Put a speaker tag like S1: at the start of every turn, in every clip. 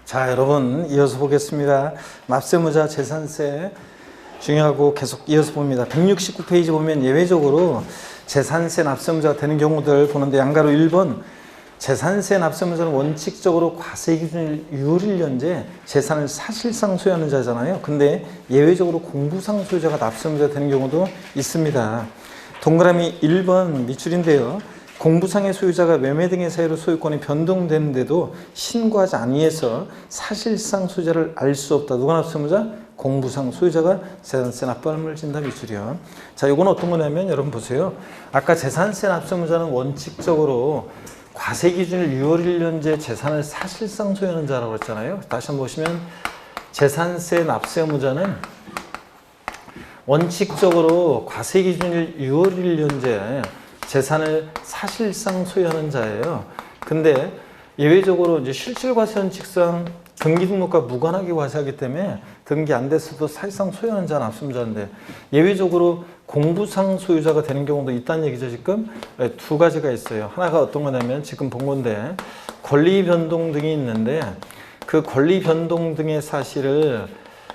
S1: 자, 여러분 이어서 보겠습니다. 납세무자 재산세 중요하고 계속 이어서 봅니다. 169페이지 보면 예외적으로 재산세 납세무자가 되는 경우들 보는데, 양가로 1번 재산세 납세무자는 원칙적으로 과세기준일 유효일 현재 재산을 사실상 소유하는 자잖아요. 근데 예외적으로 공부상 소유자가 납세무자가 되는 경우도 있습니다. 동그라미 1번 밑줄인데요. 공부상의 소유자가 매매 등의 사유로 소유권이 변동되는데도 신고하지 아니해서 사실상 소유자를 알 수 없다. 누가 납세무자? 공부상 소유자가 재산세 납부함을 진다. 밑줄이요. 자, 이건 어떤 거냐면 여러분 보세요. 아까 재산세 납세무자는 원칙적으로 과세기준일 6월 1년제 재산을 사실상 소유하는 자라고 했잖아요. 다시 한번 보시면 재산세 납세무자는 원칙적으로 과세기준일 6월 1년제 재산을 사실상 소유하는 자예요. 근데 예외적으로 이제 실질과세원칙상 등기등록과 무관하게 과세하기 때문에 등기 안 됐어도 사실상 소유하는 자는 납세무자인데, 예외적으로 공부상 소유자가 되는 경우도 있다는 얘기죠. 지금 두 가지가 있어요. 하나가 어떤 거냐면 지금 본 건데, 권리 변동 등이 있는데 그 권리 변동 등의 사실을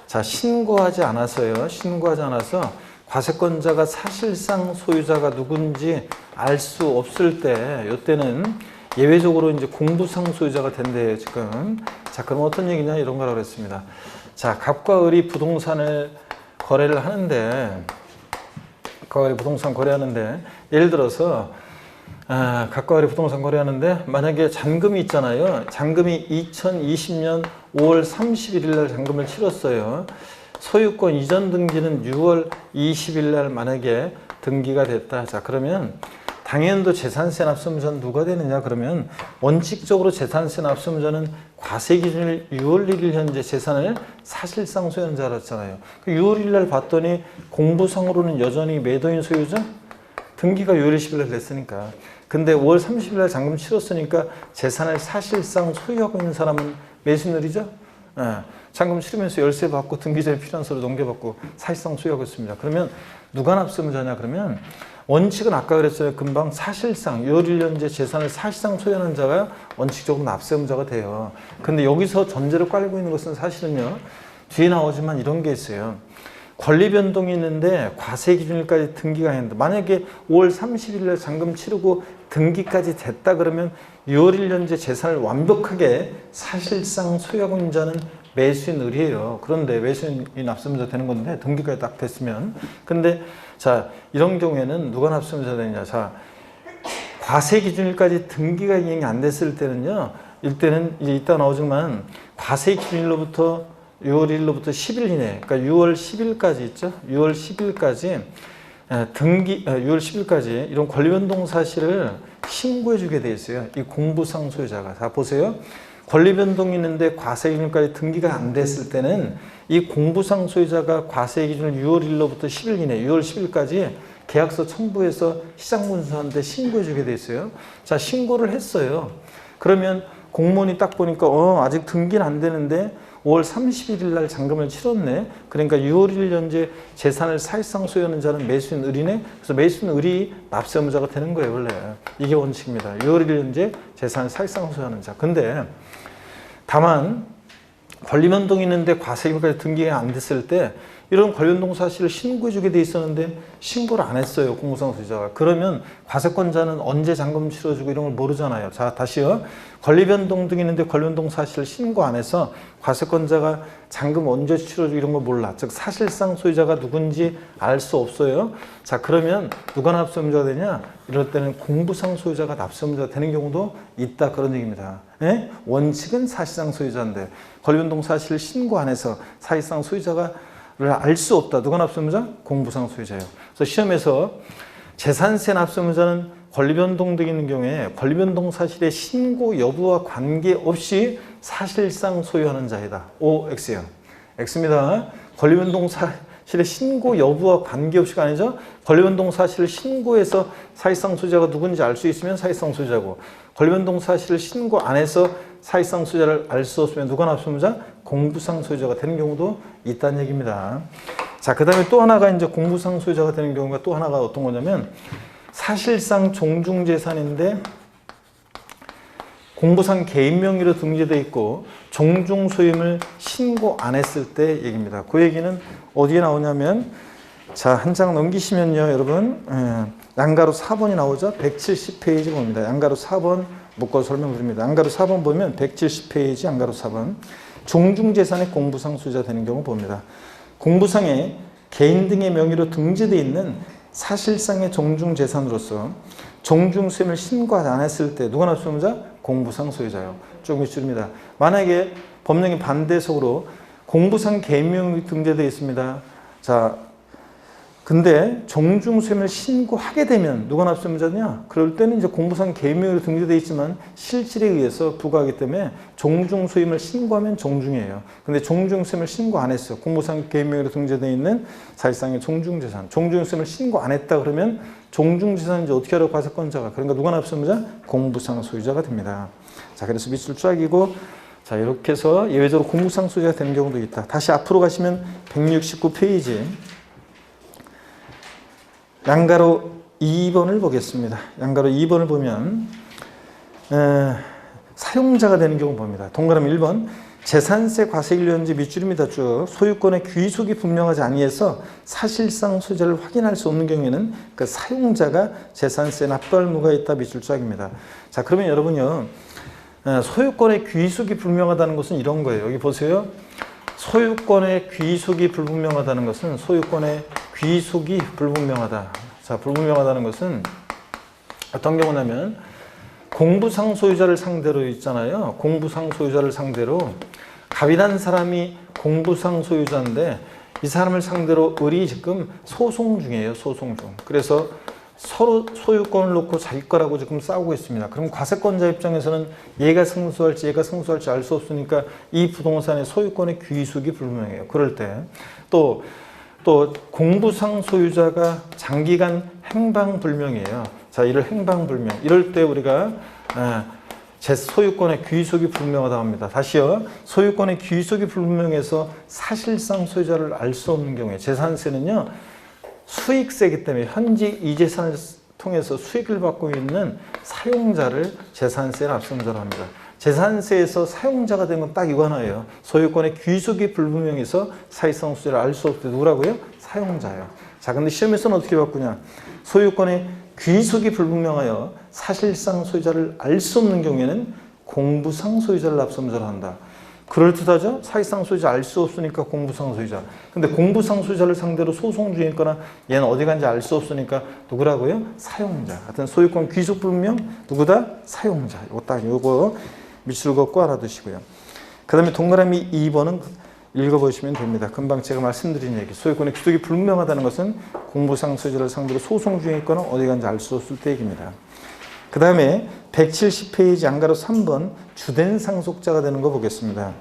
S1: 신고하지 않아서요. 신고하지 않아서 과세권자가 사실상 소유자가 누군지 알 수 없을 때, 이때는 예외적으로 이제 공부상 소유자가 된대요, 지금. 자, 그럼 어떤 얘기냐, 이런 거라고 했습니다. 자, 갑과 을이 부동산을 거래를 하는데, 갑과 을이 부동산 거래하는데, 예를 들어서, 갑과 을이 부동산 거래하는데, 만약에 잔금이 있잖아요. 잔금이 2020년 5월 31일 날 잔금을 치렀어요. 소유권 이전 등기는 6월 20일 날 만약에 등기가 됐다. 자, 그러면 당연도 재산세 납세무자는 누가 되느냐? 그러면 원칙적으로 재산세 납세무자는 과세기준일 6월 1일 현재 재산을 사실상 소유하는 자라 했잖아요. 6월 1일 날 봤더니 공부상으로는 여전히 매도인 소유자? 등기가 6월 20일 날 됐으니까. 근데 5월 30일 날 잔금 치렀으니까 재산을 사실상 소유하고 있는 사람은 매수인을이죠? 잔금 치르면서 열세 받고 등기자에 필요한 서류 넘겨받고 사실상 소유하고 있습니다. 그러면 누가 납세무자냐? 그러면 원칙은 아까 그랬어요. 금방 사실상 6월 1년제 재산을 사실상 소유하는 자가 원칙적으로 납세무자가 돼요. 근데 여기서 전제로 깔고 있는 것은 사실은요, 뒤에 나오지만 이런 게 있어요. 권리 변동이 있는데 과세 기준일까지 등기가 했는데, 만약에 5월 30일 날 잔금 치르고 등기까지 됐다 그러면 6월 1년제 재산을 완벽하게 사실상 소유하고 있는 자는 매수인 을이에요. 그런데 매수인이 납세무자 되는 건데, 등기까지 딱 됐으면. 근데 자, 이런 경우에는 누가 납세무자 되느냐? 자, 과세 기준일까지 등기가 이행이 안 됐을 때는요, 이때는 이제 이따 나오지만 과세 기준일로부터 6월 1일로부터 10일 이내, 그러니까 6월 10일까지 있죠? 6월 10일까지 6월 10일까지 이런 권리 변동 사실을 신고해 주게 돼 있어요. 이 공부상 소유자가. 자, 보세요. 권리 변동이 있는데 과세 기준일까지 등기가 안 됐을 때는 이 공부상 소유자가 과세 기준을 6월 1일로부터 10일 이내, 6월 10일까지 계약서 첨부해서 시장문서한테 신고해 주게 돼 있어요. 자, 신고를 했어요. 그러면 공무원이 딱 보니까 아직 등기는 안 되는데 5월 31일 날 잔금을 치렀네. 그러니까 6월 1일 현재 재산을 사실상 소유하는 자는 매수인 을이네. 그래서 매수인 을이 납세무자가 되는 거예요, 원래. 이게 원칙입니다. 6월 1일 현재 재산을 사실상 소유하는 자. 근데 다만 권리 변동이 있는데 과세기준까지 등기가 안 됐을 때 이런 권리 변동 사실을 신고해 주게 돼 있었는데 신고를 안 했어요, 공부상 소유자가. 그러면 과세권자는 언제 잔금 치러주고 이런 걸 모르잖아요. 자, 다시요. 권리 변동 등이 있는데 권리 변동 사실을 신고 안 해서 과세권자가 잔금 언제 치러주고 이런 걸 몰라. 즉 사실상 소유자가 누군지 알 수 없어요. 자, 그러면 누가 납세무자가 되냐? 이럴 때는 공부상 소유자가 납세무자가 되는 경우도 있다, 그런 얘기입니다. 예? 원칙은 사실상 소유자인데 권리 변동 사실을 신고 안 해서 사실상 소유자가 알 수 없다. 누가 납세무자? 공부상 소유자예요. 그래서 시험에서 재산세 납세무자는 권리 변동 등이 있는 경우에 권리 변동 사실의 신고 여부와 관계없이 사실상 소유하는 자이다. O, X요. X입니다. 권리 변동 사실의 신고 여부와 관계없이가 아니죠. 권리 변동 사실을 신고해서 사실상 소유자가 누군지 알 수 있으면 사실상 소유자고, 권리 변동 사실을 신고 안 해서 사실상 소유자를 알 수 없으면 누가 납세무자? 공부상 소유자가 되는 경우도 있다는 얘기입니다. 자, 그 다음에 또 하나가 이제 공부상 소유자가 되는 경우가 또 하나가 어떤 거냐면, 사실상 종중재산인데 공부상 개인 명의로 등재되어 있고 종중 소임을 신고 안 했을 때 얘기입니다. 그 얘기는 어디에 나오냐면 자, 한 장 넘기시면요, 여러분. 양가로 4번이 나오죠. 170페이지 봅니다. 양가로 4번 묶어 설명드립니다. 양가로 4번 보면 170페이지 양가로 4번. 종중재산의 공부상 소유자 되는 경우 봅니다. 공부상에 개인 등의 명의로 등재되어 있는 사실상의 종중재산으로서 종중소임을 신고하지 않았을 때 누가 납부자? 공부상 소유자요. 조금 줄입니다. 만약에 법령의 반대속으로 공부상 개인 명의로 등재되어 있습니다. 자, 근데 종중소임을 신고하게 되면 누가 납부자냐? 그럴 때는 이제 공부상 개인 명의로 등재되어 있지만 실질에 의해서 부과하기 때문에 종중소임을 신고하면 종중이에요. 근데 종중소임을 신고 안 했어요. 공부상 개인 명의로 등재되어 있는 사실상의 종중재산. 종중소임을 신고 안 했다 그러면 종중재산은 이제 어떻게 하라고 과세권자가. 그러니까 누가 납부자? 공부상 소유자가 됩니다. 자, 그래서 밑줄 쫙이고 자, 이렇게 해서 예외적으로 공부상 소유자가 되는 경우도 있다. 다시 앞으로 가시면 169페이지. 양가로 2번을 보겠습니다. 양가로 2번을 보면 사용자가 되는 경우 봅니다. 동그라미 1번 재산세 과세일련제 밑줄입니다. 쭉 소유권의 귀속이 분명하지 아니해서 사실상 소유자를 확인할 수 없는 경우에는 그 사용자가 재산세 납부할 의무가 있다. 밑줄 쫙입니다. 자, 그러면 여러분요, 소유권의 귀속이 불명하다는 것은 이런 거예요. 여기 보세요. 소유권의 귀속이 불분명하다는 것은 소유권의 귀속이 불분명하다. 자, 불분명하다는 것은 어떤 경우냐면 공부상 소유자를 상대로 있잖아요. 공부상 소유자를 상대로 갑이라는 사람이 공부상 소유자인데 이 사람을 상대로 을이 지금 소송 중이에요. 소송 중. 그래서 서로 소유권을 놓고 자기 거라고 지금 싸우고 있습니다. 그럼 과세권자 입장에서는 얘가 승소할지 얘가 승소할지 알 수 없으니까 이 부동산의 소유권의 귀속이 불분명해요. 그럴 때 또 공부상 소유자가 장기간 행방불명이에요. 자, 이를 행방불명. 이럴 때 우리가 제 소유권의 귀속이 불명하다고 합니다. 다시요. 소유권의 귀속이 불분명해서 사실상 소유자를 알 수 없는 경우에 재산세는요. 수익세이기 때문에 현재 이 재산을 통해서 수익을 받고 있는 사용자를 재산세에 납세자로 합니다. 재산세에서 사용자가 된 건 딱 이거 하나예요. 소유권의 귀속이 불분명해서 사실상 소유자를 알 수 없을 때 누구라고요? 사용자예요. 자, 근데 시험에서는 어떻게 바꾸냐? 소유권의 귀속이 불분명하여 사실상 소유자를 알 수 없는 경우에는 공부상 소유자를 납세자로 한다. 그럴듯하죠? 사실상 소유자 알 수 없으니까 공부상 소유자. 근데 공부상 소유자를 상대로 소송 중에 있거나 얘는 어디 간지 알 수 없으니까 누구라고요? 사용자. 하여튼 소유권 귀속 불명 누구다? 사용자. 요거 밑줄 긋고 알아두시고요. 그 다음에 동그라미 2번은 읽어보시면 됩니다. 금방 제가 말씀드린 얘기. 소유권의 귀속이 불명하다는 것은 공부상 소유자를 상대로 소송 중에 있거나 어디 간지 알 수 없을 때 얘기입니다. 그 다음에 170페이지 양가로 3번 주된 상속자가 되는 거 보겠습니다.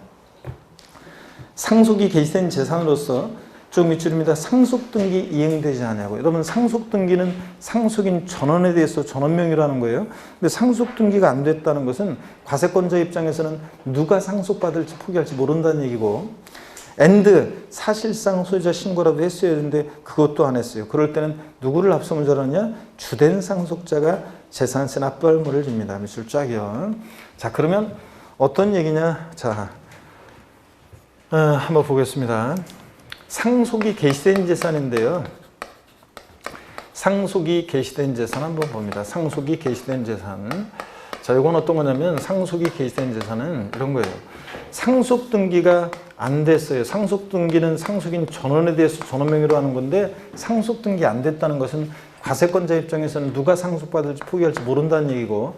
S1: 상속이 개시된 재산으로서 쭉 밑줄입니다. 상속등기 이행되지 않냐고. 여러분 상속등기는 상속인 전원에 대해서 전원명의라는 거예요. 근데 상속등기가 안 됐다는 것은 과세권자 입장에서는 누가 상속받을지 포기할지 모른다는 얘기고 and 사실상 소유자 신고라도 했어야 되는데 그것도 안 했어요. 그럴 때는 누구를 합성을 하냐? 주된 상속자가 재산세 납부할 의무를 집니다. 밑줄 쫙이요. 자, 그러면 어떤 얘기냐? 자, 한번 보겠습니다. 상속이 개시된 재산인데요. 상속이 개시된 재산 한번 봅니다. 상속이 개시된 재산. 자, 이건 어떤 거냐면 상속이 개시된 재산은 이런 거예요. 상속 등기가 안 됐어요. 상속 등기는 상속인 전원에 대해서 전원명의로 하는 건데 상속 등기 안 됐다는 것은 과세권자 입장에서는 누가 상속받을지 포기할지 모른다는 얘기고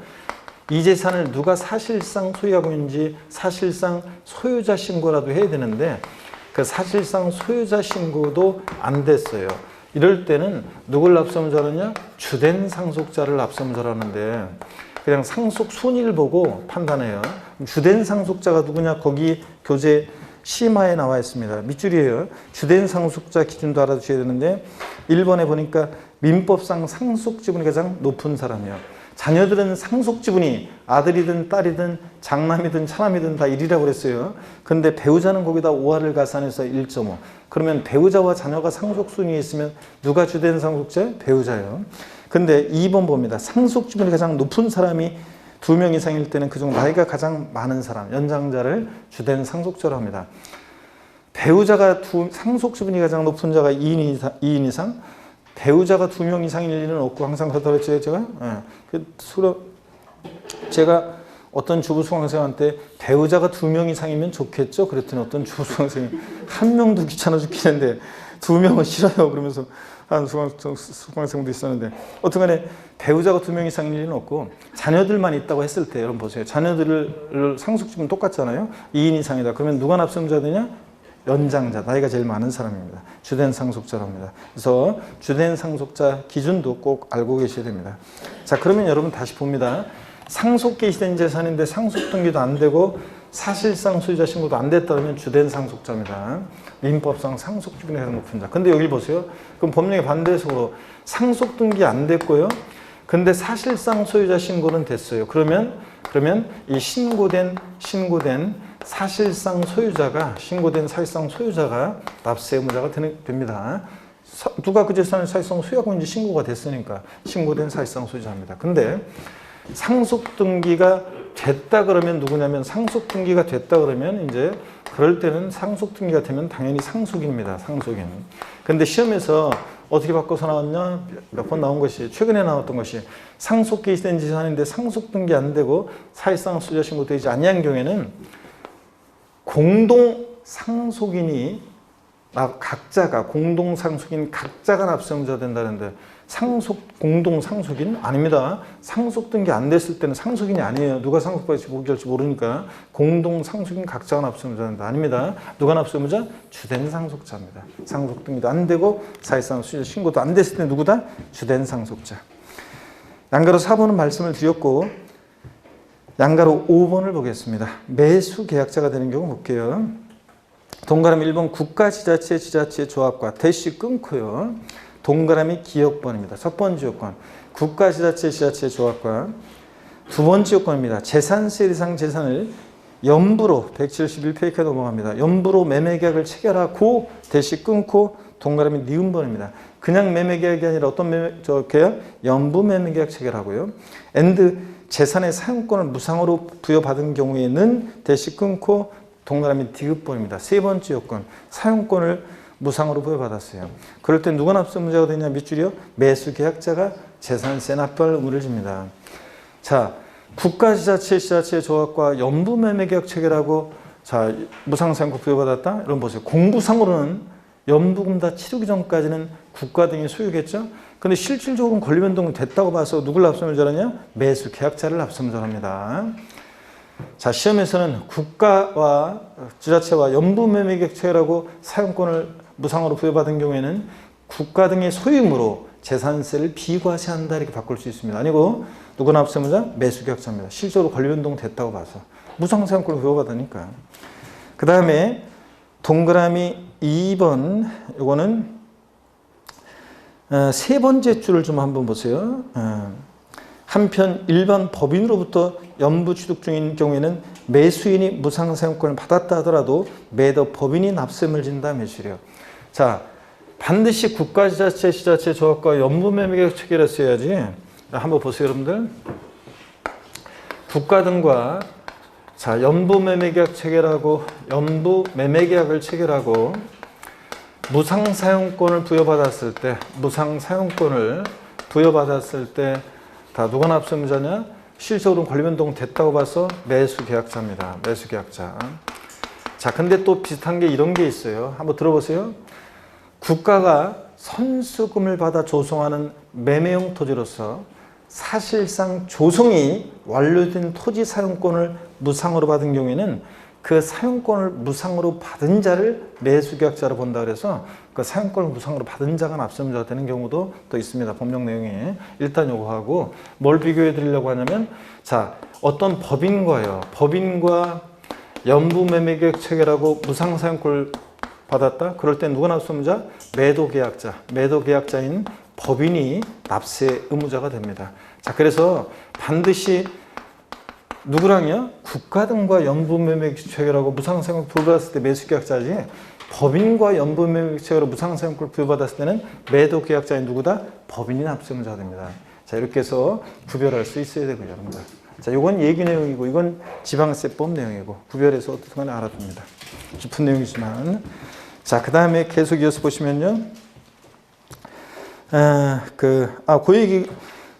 S1: 이 재산을 누가 사실상 소유하고 있는지 사실상 소유자 신고라도 해야 되는데 그 사실상 소유자 신고도 안 됐어요. 이럴 때는 누굴 납세자느냐? 주된 상속자를 납세자로 하는데 그냥 상속 순위를 보고 판단해요. 주된 상속자가 누구냐? 거기 교재 시마에 나와 있습니다. 밑줄이에요. 주된 상속자 기준도 알아두셔야 되는데 1번에 보니까 민법상 상속 지분이 가장 높은 사람이요. 자녀들은 상속 지분이 아들이든 딸이든 장남이든 차남이든 다 1이라고 그랬어요. 근데 배우자는 거기다 5할을 가산해서 1.5. 그러면 배우자와 자녀가 상속 순위에 있으면 누가 주된 상속자? 배우자예요. 근데 2번 봅니다. 상속 지분이 가장 높은 사람이 두 명 이상일 때는 그중 나이가 가장 많은 사람, 연장자를 주된 상속자로 합니다. 배우자가 상속수분이 가장 높은 자가 2인 이상, 배우자가 2명 이상일 일은 없고 항상 그렇다고 했죠, 제가? 제가 어떤 주부 수강생한테 배우자가 2명 이상이면 좋겠죠? 그랬더니 어떤 주부 수강생이 한 명도 귀찮아 죽겠는데 2명은 싫어요. 그러면서 한 수강생도 있었는데, 어쨌간에 배우자가 2명 이상일 일은 없고 자녀들만 있다고 했을 때, 여러분 보세요. 자녀들을 상속주분 똑같잖아요. 2인 이상이다. 그러면 누가 납세의무자 되냐? 연장자, 나이가 제일 많은 사람입니다. 주된 상속자로 합니다. 그래서 주된 상속자 기준도 꼭 알고 계셔야 됩니다. 자, 그러면 여러분 다시 봅니다. 상속 개시된 재산인데 상속 등기도 안 되고 사실상 소유자 신고도 안 됐다 그러면 주된 상속자입니다. 민법상 상속 주분에 가장 높은 자. 근데 여기 보세요. 그럼 법령의 반대식으로 상속 등기 안 됐고요. 근데 사실상 소유자 신고는 됐어요. 그러면 이 신고된 사실상 소유자가, 신고된 사실상 소유자가 납세 의무자가 됩니다. 누가 그 재산을 사실상 소유하고 이제 신고가 됐으니까 신고된 사실상 소유자입니다. 근데 상속 등기가 됐다 그러면 누구냐면, 상속 등기가 됐다 그러면 이제 그럴 때는 상속 등기가 되면 당연히 상속인입니다. 상속인. 근데 시험에서 어떻게 바꿔서 나왔냐? 몇 번 나온 것이, 최근에 나왔던 것이 상속 개시된 재산인데 상속 등기 안 되고 사실상 소유자 신고되지 아니한 경우에는 공동상속인이 공동상속인 각자가 납세의무자 된다는데, 공동상속인? 아닙니다. 상속 등기 안 됐을 때는 상속인이 아니에요. 누가 상속받을지 모르니까 공동상속인 각자가 납세의무자 된다. 아닙니다. 누가 납세의무자? 주된 상속자입니다. 상속 등기도 안 되고 사실상 소유자 신고도 안 됐을 때 누구다? 주된 상속자. 양가로 4번은 말씀을 드렸고, 양가로 5번을 보겠습니다. 매수 계약자가 되는 경우 볼게요. 동그라미 1번 국가지자체, 지자체 조합과 대시 끊고요. 동그라미 기업번입니다. 첫 번째 요건 국가지자체, 지자체 조합과, 두 번째 요건입니다. 재산세 이상 재산을 연부로 171페이지에 넘어갑니다. 연부로 매매계약을 체결하고 대시 끊고 동그라미 니은번입니다. 그냥 매매계약이 아니라 어떤 계약? 연부 매매계약 체결하고요. 재산의 사용권을 무상으로 부여받은 경우에는 대시 끊고 동그라미 디귿번입니다. 세 번째 요건, 사용권을 무상으로 부여받았어요. 그럴 때 누가 납세의무자가 되냐? 밑줄이요. 매수계약자가 재산세 납부할 의무를 집니다. 자, 국가지자체, 지자체 조합과 연부매매계약 체결하고, 자, 무상사용권 부여받았다? 여러분 보세요. 공부상으로는 연부금 다 치르기 전까지는 국가 등이 소유겠죠? 근데 실질적으로는 권리변동이 됐다고 봐서 누굴 납세의무자라냐? 매수계약자를 납세의무자로 합니다. 자, 시험에서는 국가와 지자체와 연부매매계약 체결하고 사용권을 무상으로 부여받은 경우에는 국가 등의 소유물로 재산세를 비과세한다 이렇게 바꿀 수 있습니다. 아니고 누가 납세의무자? 매수계약자입니다. 실제로 권리변동 됐다고 봐서 무상사용권을 부여받으니까. 그 다음에 동그라미 2번, 이거는 세 번째 줄을 좀 한번 보세요. 한편 일반 법인으로부터 연부 취득 중인 경우에는 매수인이 무상사용권을 받았다 하더라도 매도 법인이 납세금을 진다 매수이래요. 자, 반드시 국가지자체, 지자체 조합과 연부매매계약 체결했어야지. 한번 보세요, 여러분들. 국가 등과 자, 연부매매계약 체결하고 연부매매계약을 체결하고 무상사용권을 부여받았을 때, 다 누가 납세의무자냐? 실적으로 권리변동 됐다고 봐서 매수계약자입니다. 매수계약자. 자, 근데 또 비슷한 게 이런 게 있어요. 한번 들어보세요. 국가가 선수금을 받아 조성하는 매매용 토지로서 사실상 조성이 완료된 토지 사용권을 무상으로 받은 경우에는 그 사용권을 무상으로 받은 자를 매수계약자로 본다 그래서 그 사용권을 무상으로 받은 자가 납세의무자가 되는 경우도 또 있습니다. 법령 내용에. 일단 요거하고 뭘 비교해 드리려고 하냐면, 자, 어떤 법인과요. 법인과 연부매매계약 체결하고 무상사용권을 받았다. 그럴 때 누가 납세의무자? 매도계약자. 매도계약자인 법인이 납세의무자가 됩니다. 자, 그래서 반드시 누구랑요? 국가 등과 연부매매계약 체결하고 무상사용권 부여받았을 때 매수계약자지, 법인과 연부매매계약 체결하고 무상사용권 부여받았을 때는 매도계약자인 누구다? 법인이 납세의무자가 됩니다. 자, 이렇게 해서 구별할 수 있어야 되고요, 여러분들. 자, 이건 얘기 내용이고 이건 지방세법 내용이고 구별해서 어떻게 알아둡니다. 깊은 내용이지만. 자, 그 다음에 계속 이어서 보시면요. 그 얘기,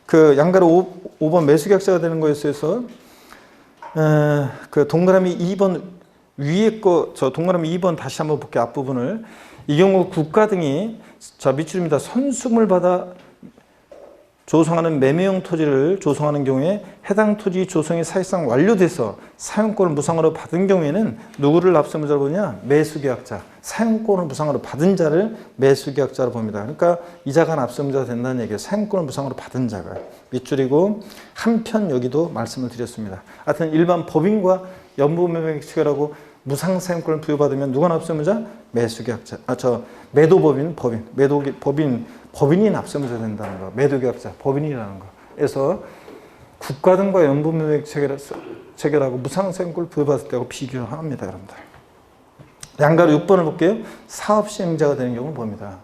S1: 그 양가로 5번 매수계약자가 되는 거였어서, 그 동그라미 2번 위에 거, 저 동그라미 2번 다시 한번 볼게요. 앞부분을. 이 경우 국가 등이, 자, 밑줄입니다. 선수금을 받아 조성하는 매매용 토지를 조성하는 경우에 해당 토지 조성이 사실상 완료돼서 사용권을 무상으로 받은 경우에는 누구를 납세무자로 보냐? 매수계약자. 사용권을 무상으로 받은 자를 매수계약자로 봅니다. 그러니까 이자가 납세무자가 된다는 얘기예요. 사용권을 무상으로 받은 자가. 밑줄이고 한편 여기도 말씀을 드렸습니다. 하여튼 일반 법인과 연부매매계약라고 무상 사용권을 부여받으면 누가 납세무자? 매수계약자. 매도법인, 법인이 납세무자 된다는 거. 매도계약자, 법인이라는 거. 그래서 국가 등과 연부매매 체결하고 무상 사용권을 부여받을 때하고 비교합니다, 여러분들. 양가로 6번을 볼게요. 사업시행자가 되는 경우를 봅니다.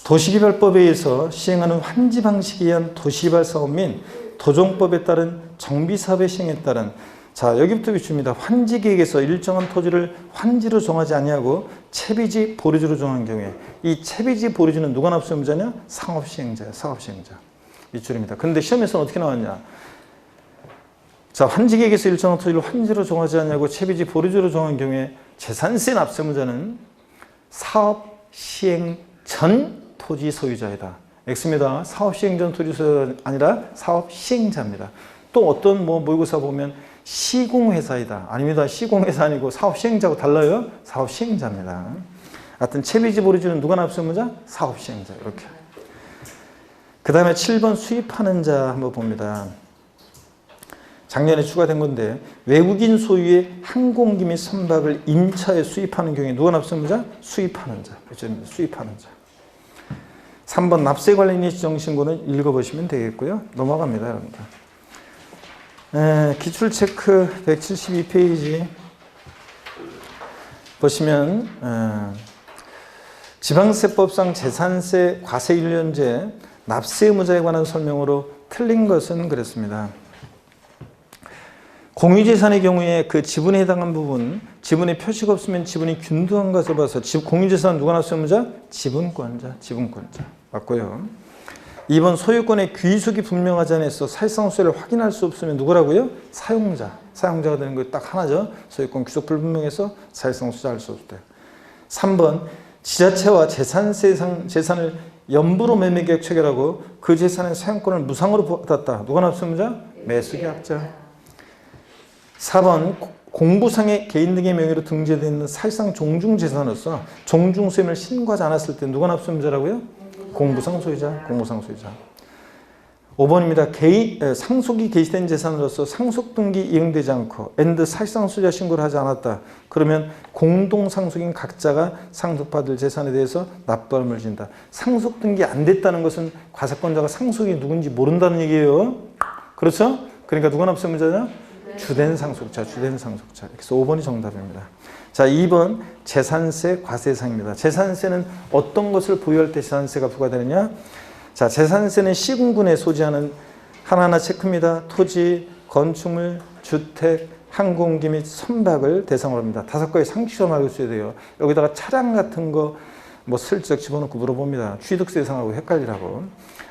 S1: 도시개발법에 의해서 시행하는 환지 방식에 의한 도시개발 사업 및 도정법에 따른 정비사업의 시행에 따른, 자, 여기부터 비춥니다. 환지계획에서 일정한 토지를 환지로 정하지 아니하고 채비지 보류지로 정한 경우에 이 채비지 보류지는 누가 납세무자냐? 상업시행자예요. 사업시행자. 밑줄입니다. 그런데 시험에서는 어떻게 나왔냐? 자, 환지계획에서 일정한 토지를 환지로 정하지 아니하고 채비지 보류지로 정한 경우에 재산세 납세무자는 사업시행 전 토지 소유자이다. X입니다. 사업시행 전 토지 소유자가 아니라 사업시행자입니다. 또 어떤 모의고사 보면 시공회사이다. 아닙니다. 시공회사 아니고 사업시행자하고 달라요. 사업시행자입니다. 하여튼 채비지 보류지는 누가 납세무자? 사업시행자. 이렇게. 그 다음에 7번 수입하는 자 한번 봅니다. 작년에 추가된 건데 외국인 소유의 항공기 및 선박을 임차에 수입하는 경우에 누가 납세무자? 수입하는 자. 수입하는 자. 3번 납세 관련 지정신고는 읽어보시면 되겠고요. 넘어갑니다, 여러분들. 기출체크 172페이지 보시면 지방세법상 재산세 과세일련제 납세 의무자에 관한 설명으로 틀린 것은 그랬습니다. 공유재산의 경우에 그 지분에 해당한 부분, 지분에 표시가 없으면 지분이 균등한 것을 봐서 공유재산 누가 납세 의무자? 지분권자. 맞고요. 2번 소유권의 귀속이 분명하지 않아서 사실상 소유를 확인할 수 없으면 누구라고요? 사용자가 되는 거 딱 하나죠. 소유권 귀속 불분명해서 사실상 소유할 수 없을 때. 3번 지자체와 재산을 연부로 매매계약 체결하고 그 재산의 사용권을 무상으로 받았다. 누가 납세무자? 매수계약자. 4번 공부상의 개인 등의 명의로 등재되어 있는 사실상 종중재산으로서 종중소임을 신고하지 않았을 때 누가 납세무자라고요? 공부상 소유자. 5번입니다. 상속이 개시된 재산으로서 상속등기 이행되지 않고 사실상 소유자 신고를 하지 않았다. 그러면 공동상속인 각자가 상속받을 재산에 대해서 납부함을 진다. 상속등기 안 됐다는 것은 과세권자가 상속이 누군지 모른다는 얘기예요. 그렇죠? 그러니까 누가 납세무자냐? 주된 상속자. 그래서 5번이 정답입니다. 자, 2번 재산세 과세사항입니다. 재산세는 어떤 것을 보유할 때 재산세가 부과되느냐? 자, 재산세는 시군군에 소지하는 하나하나 체크입니다. 토지, 건축물, 주택, 항공기 및 선박을 대상으로 합니다. 5가지 상식적으로 알고 있어야 돼요. 여기다가 차량 같은 거 슬쩍 집어넣고 물어봅니다. 취득세 대상하고 헷갈리라고.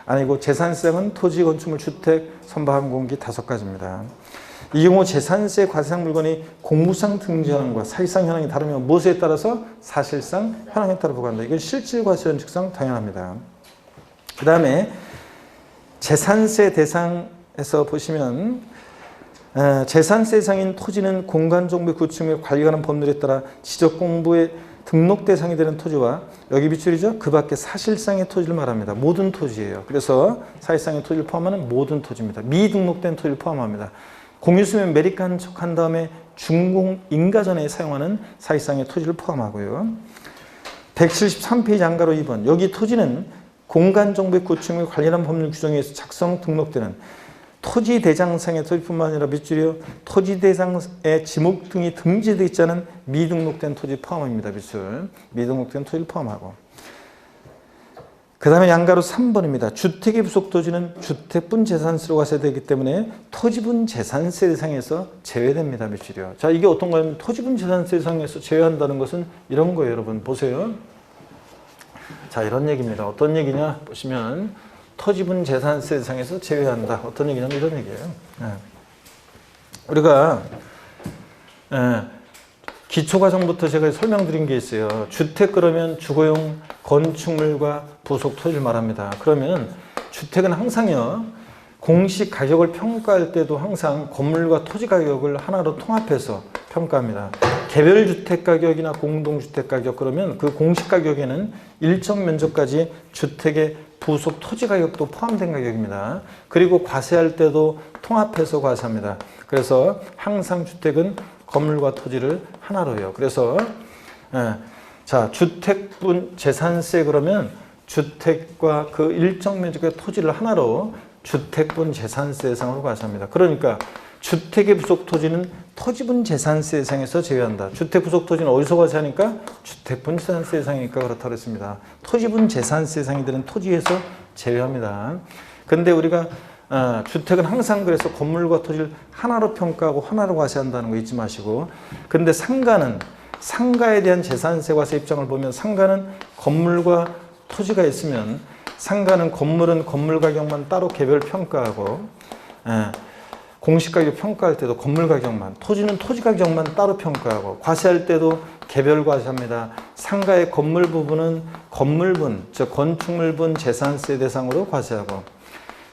S1: 아니고 재산세는 토지, 건축물, 주택, 선박, 항공기 5가지입니다. 이 경우 재산세 과세상 물건이 공무상 등재현황과 사실상 현황이 다르면 무엇에 따라서? 사실상 현황에 따라 부과한다. 이건 실질과세원칙상 당연합니다. 그 다음에 재산세 대상에서 보시면 재산세 대상인 토지는 공간정보 구축 관리하는 법률에 따라 지적공부의 등록 대상이 되는 토지와 여기 밑줄이죠. 그 밖에 사실상의 토지를 말합니다. 모든 토지예요. 그래서 사실상의 토지를 포함하는 모든 토지입니다. 미등록된 토지를 포함합니다. 공유수면 매립한 척한 다음에 준공인가전에 사용하는 사실상의 토지를 포함하고요. 173페이지 안가로 2번. 여기 토지는 공간정보의 구축을 관리하는 법률 규정에 의해서 작성 등록되는 토지대장상의 토지뿐만 아니라 밑줄이요. 토지대장의 지목 등이 등재되어 있지 않은 미등록된 토지 포함합니다. 밑줄. 미등록된 토지를 포함하고. 그 다음에 양가로 3번입니다. 주택의 부속토지는 주택분 재산세로 과세되기 되기 때문에 토지분 재산세 대상에서 제외됩니다. 며칠이요. 자, 이게 어떤 거냐면 토지분 재산세 대상에서 제외한다는 것은 이런 거예요. 여러분 보세요. 자, 이런 얘기입니다. 어떤 얘기냐 보시면 토지분 재산세 대상에서 제외한다. 어떤 얘기냐면 이런 얘기예요. 우리가 기초과정부터 제가 설명드린 게 있어요. 주택 그러면 주거용 건축물과 부속 토지를 말합니다. 그러면 주택은 항상요. 공시 가격을 평가할 때도 항상 건물과 토지 가격을 하나로 통합해서 평가합니다. 개별 주택 가격이나 공동주택 가격 그러면 그 공시 가격에는 일정 면적까지 주택의 부속 토지 가격도 포함된 가격입니다. 그리고 과세할 때도 통합해서 과세합니다. 그래서 항상 주택은 건물과 토지를 하나로요. 그래서 자, 주택분 재산세 그러면 주택과 그 일정 면적의 토지를 하나로 주택분 재산세 대상으로 과세합니다. 그러니까 주택의 부속 토지는 토지분 재산세 대상에서 제외한다. 주택 부속 토지는 어디서 과세하니까? 주택분 재산세 대상이니까 그렇다고 했습니다. 토지분 재산세 대상이 되는 토지에서 제외합니다. 근데 우리가 주택은 항상 그래서 건물과 토지를 하나로 평가하고 하나로 과세한다는 거 잊지 마시고, 근데 상가는 상가에 대한 재산세 과세 입장을 보면 상가는 건물과 토지가 있으면 상가는 건물은 건물 가격만 따로 개별 평가하고 공시가격 평가할 때도 건물 가격만, 토지는 토지 가격만 따로 평가하고 과세할 때도 개별 과세합니다. 상가의 건물 부분은 건물분, 즉 건축물분 재산세 대상으로 과세하고,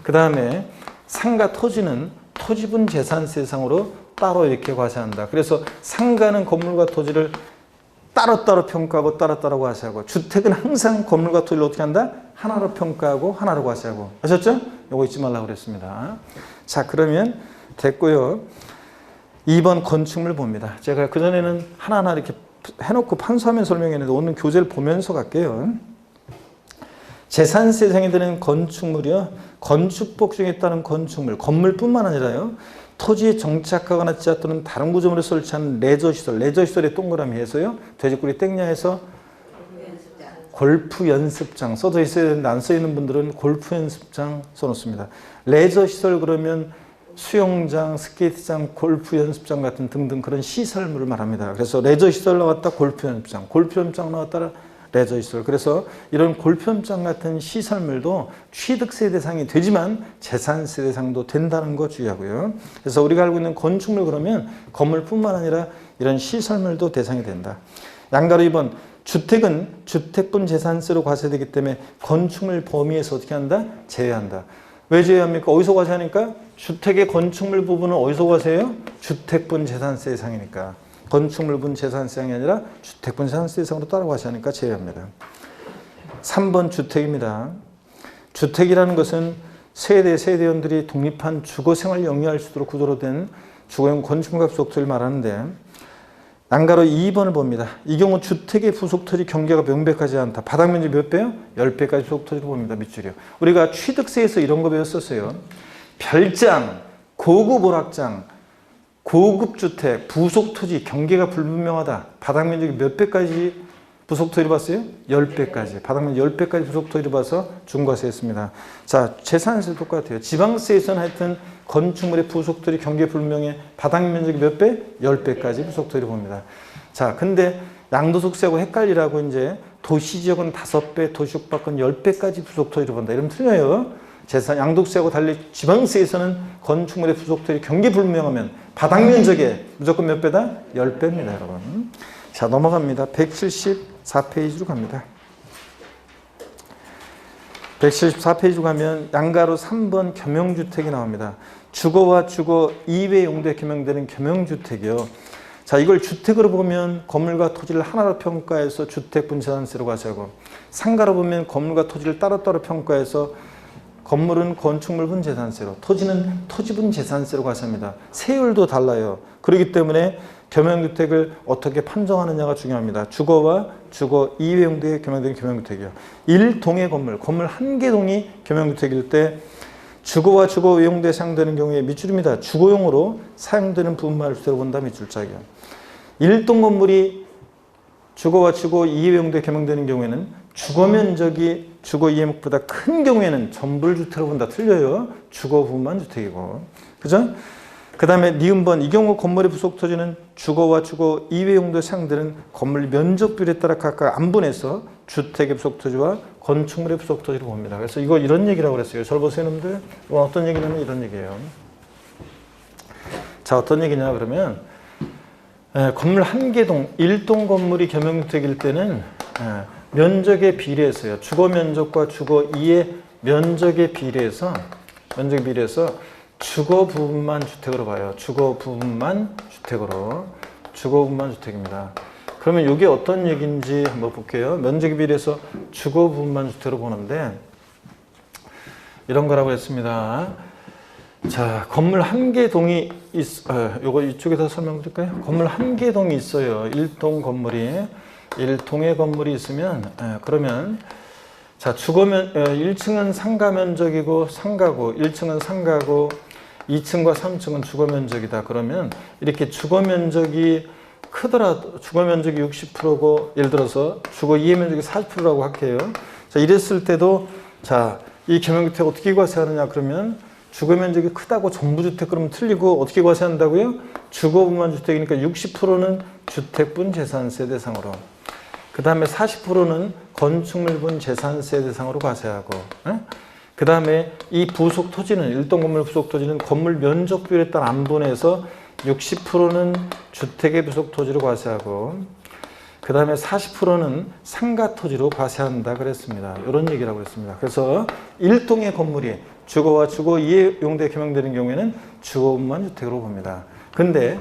S1: 그 다음에 상가 토지는 토지분 재산세 대상으로 따로 이렇게 과세한다. 그래서 상가는 건물과 토지를 따로따로 평가하고 따로따로 과세하고, 주택은 항상 건물과 토지를 어떻게 한다? 하나로 평가하고 하나로 과세하고. 아셨죠? 요거 잊지 말라고 그랬습니다. 자, 그러면 됐고요. 2번 건축물 봅니다. 제가 그전에는 하나하나 이렇게 해놓고 판수하면 설명했는데 오늘 교재를 보면서 갈게요. 재산세 대상이 되는 건축물이요. 건축법 중에 따른 건축물, 건물뿐만 아니라요. 토지에 정착하거나 지하 또는 다른 구조물에 설치한 레저시설, 레저시설에 동그라미 해서요. 돼지꼬리 땡냐해서 골프 연습장 써져 있어야 되는데 안 써있는 분들은 골프 연습장 써놓습니다. 레저시설 그러면 수영장, 스케이트장, 골프 연습장 같은 등등 그런 시설물을 말합니다. 그래서 레저시설 나왔다 골프 연습장, 골프 연습장 나왔다 레저시설. 그래서 이런 골프 연습장 같은 시설물도 취득세 대상이 되지만 재산세 대상도 된다는 거 주의하고요. 그래서 우리가 알고 있는 건축물 그러면 건물뿐만 아니라 이런 시설물도 대상이 된다. 양가로 2번 주택은 주택분 재산세로 과세되기 때문에 건축물 범위에서 어떻게 한다? 제외한다. 왜 제외합니까? 어디서 과세하니까? 주택의 건축물 부분은 어디서 과세해요? 주택분 재산세 대상이니까. 건축물분 재산세 대상이 아니라 주택분 재산세 대상으로 따라 과세하니까 제외합니다. 3번 주택입니다. 주택이라는 것은 세대원들이 독립한 주거생활을 영위할 수 있도록 구조로 된 주거용 건축물과 부속토지를 말하는데, 양가로 2번을 봅니다. 이 경우 주택의 부속토지 경계가 명백하지 않다. 바닥면적 몇 배요? 10배까지 부속토지를 봅니다. 밑줄이요. 우리가 취득세에서 이런 거 배웠었어요. 별장, 고급 오락장, 고급 주택, 부속토지 경계가 불분명하다. 바닥면적이 몇 배까지 부속토지를 봤어요? 10배까지. 바닥면적 10배까지 부속토지를 봐서 중과세했습니다. 자, 재산세 똑같아요. 지방세에서는 하여튼 건축물의 부속토지 경계 불명의 바닥면적이 몇 배? 10배까지 부속토지를 봅니다. 자, 근데 양도소득세하고 헷갈리라고 이제 도시지역은 5배, 도시지역 밖은 10배까지 부속토지를 본다. 이러면 틀려요. 양도세하고 달리 지방세에서는 건축물의 부속토지 경계 불명하면 바닥면적에 무조건 몇 배다? 10배입니다, 여러분. 자, 넘어갑니다. 174페이지로 갑니다. 174페이지로 가면 양가로 3번 겸용주택이 나옵니다. 주거와 주거 이외 용도에 겸용되는 겸용주택이요. 자, 이걸 주택으로 보면 건물과 토지를 하나로 평가해서 주택분 재산세로 과세하고, 상가로 보면 건물과 토지를 따로따로 평가해서 건물은 건축물분 재산세로, 토지는 토지분 재산세로 과세합니다. 세율도 달라요. 그렇기 때문에 겸용주택을 어떻게 판정하느냐가 중요합니다. 주거와 주거 이외 용도에 겸용되는 겸용주택이요. 1동의 건물, 건물 1개 동이 겸용주택일 때 주거와 주거 외 용도에 사용되는 경우에 밑줄입니다. 주거용으로 사용되는 부분만을 주택으로 본다. 밑줄짝이요. 1동 건물이 주거와 주거 이외 용도에 겸용되는 경우에는 주거 면적이 주거 이해목보다 큰 경우에는 전불주택으로 본다. 틀려요. 주거 부분만 주택이고. 그죠? 그 다음에 니은번 이 경우 건물의 부속 토지는 주거와 주거 이외 용도에 사용되는 건물 면적 비율에 따라 각각 안분해서 주택의 부속 토지와 건축물의 부속 토지를 봅니다. 그래서 이거 이런 얘기라고 그랬어요. 잘 보세요, 여러분들. 어떤 얘기냐면 이런 얘기예요. 자, 어떤 얘기냐 그러면 건물 한 개동, 1동 건물이 겸용주택일 때는 면적에 비례해서요. 주거 면적과 주거 이외 면적에 비례해서 주거 부분만 주택으로 봐요. 주거 부분만 주택으로. 주거 부분만 주택입니다. 그러면 이게 어떤 얘기인지 한번 볼게요. 면적에 비례해서 주거 부분만 주택으로 보는데 이런 거라고 했습니다. 자, 건물 한 개 동이 요거 이쪽에다 설명드릴까요? 건물 한 개 동이 있어요. 1동의 건물이 있으면 그러면 자, 주거면 1층은 상가 면적이고 상가고 1층은 상가고 2층과 3층은 주거 면적이다. 그러면 이렇게 주거 면적이 크더라도 주거 면적이 60%고 예를 들어서 주거 이해 면적이 40%라고 할게요. 자, 이랬을 때도 자, 이 겸용주택 어떻게 과세하느냐 그러면 주거 면적이 크다고 전부주택 그러면 틀리고 어떻게 과세한다고요? 주거분만 주택이니까 60%는 주택분 재산세 대상으로 그 다음에 40%는 건축물분 재산세 대상으로 과세하고 그 다음에 이 부속 토지는 1동 건물 부속 토지는 건물 면적 비율에 따라 안분해서 60%는 주택의 부속 토지로 과세하고 그 다음에 40%는 상가 토지로 과세한다 그랬습니다. 이런 얘기라고 했습니다. 그래서 1동의 건물이 주거와 주거 이해 용도에 겸용되는 경우에는 주거분만 주택으로 봅니다. 근데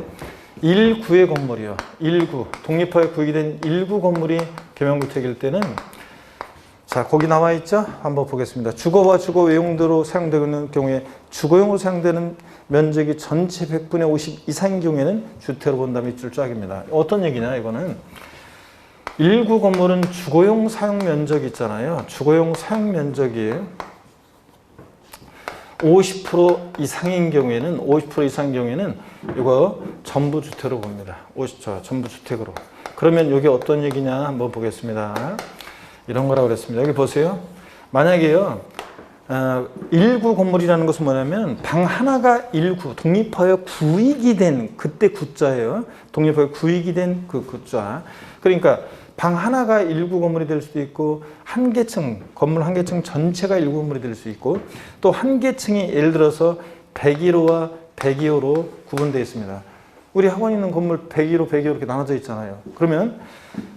S1: 1구의 건물이요. 1구, 독립하여 구역이 된 1구 건물이 겸용주택일 때는 자, 거기 나와 있죠? 한번 보겠습니다. 주거와 주거 외용도로 사용되는 경우에 주거용으로 사용되는 면적이 전체 100분의 50 이상인 경우에는 주택으로 본다면 밑줄 쫙입니다. 어떤 얘기냐, 이거는 1구 건물은 주거용 사용 면적이 있잖아요. 주거용 사용 면적이 50% 이상인 경우에는 이거 전부 주택으로 봅니다. 전부 주택으로. 그러면 이게 어떤 얘기냐 한번 보겠습니다. 이런 거라고 그랬습니다. 여기 보세요. 만약에요. 1구 건물이라는 것은 뭐냐면 방 하나가 1구 독립하여 구익이 된 그때 구자예요. 독립하여 구익이 된 그 구자. 그러니까 방 하나가 1구 건물이 될 수도 있고 한 개층, 건물 한 개층 전체가 1구 건물이 될 수 있고 또 한 개층이 예를 들어서 101호와 102호로 구분되어 있습니다. 우리 학원 있는 건물 101호, 102호 이렇게 나눠져 있잖아요. 그러면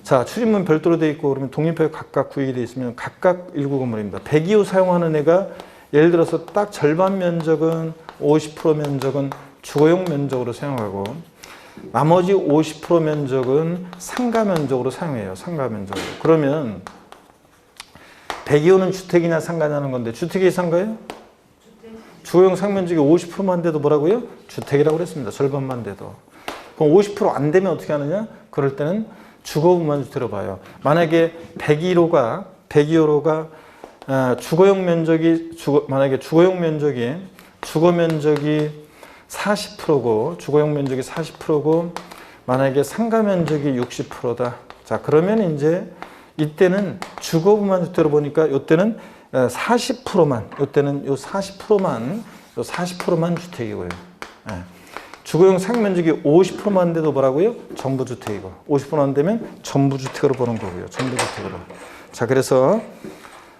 S1: 자, 출입문 별도로 되어 있고 그러면 독립하여 각각 구역이 되어 있으면 각각 1구 건물입니다. 102호 사용하는 애가 예를 들어서 딱 절반 면적은 50% 면적은 주거용 면적으로 사용하고 나머지 50% 면적은 상가 면적으로 사용해요. 상가 면적으로. 그러면 102호는 주택이냐 상가냐는 건데 주택이 상가예요? 주거용 상면적이 50%만 돼도 뭐라고요? 주택이라고 그랬습니다. 절반만 돼도. 그럼 50% 안 되면 어떻게 하느냐? 그럴 때는 주거분만 주택으로 봐요. 만약에 102호가 주거용 면적이 만약에 주거용 면적이 주거 면적이 40%고 주거용 면적이 40%고 만약에 상가 면적이 60%다. 자, 그러면 이제 이때는 주거분만 주택으로 보니까 이때는 40%만 이때는 요 40%만 주택이고요. 주거용 상면적이 50%만 돼도 뭐라고요? 전부 주택이고 50%만 되면 전부 주택으로 보는 거고요. 전부 주택으로. 자, 그래서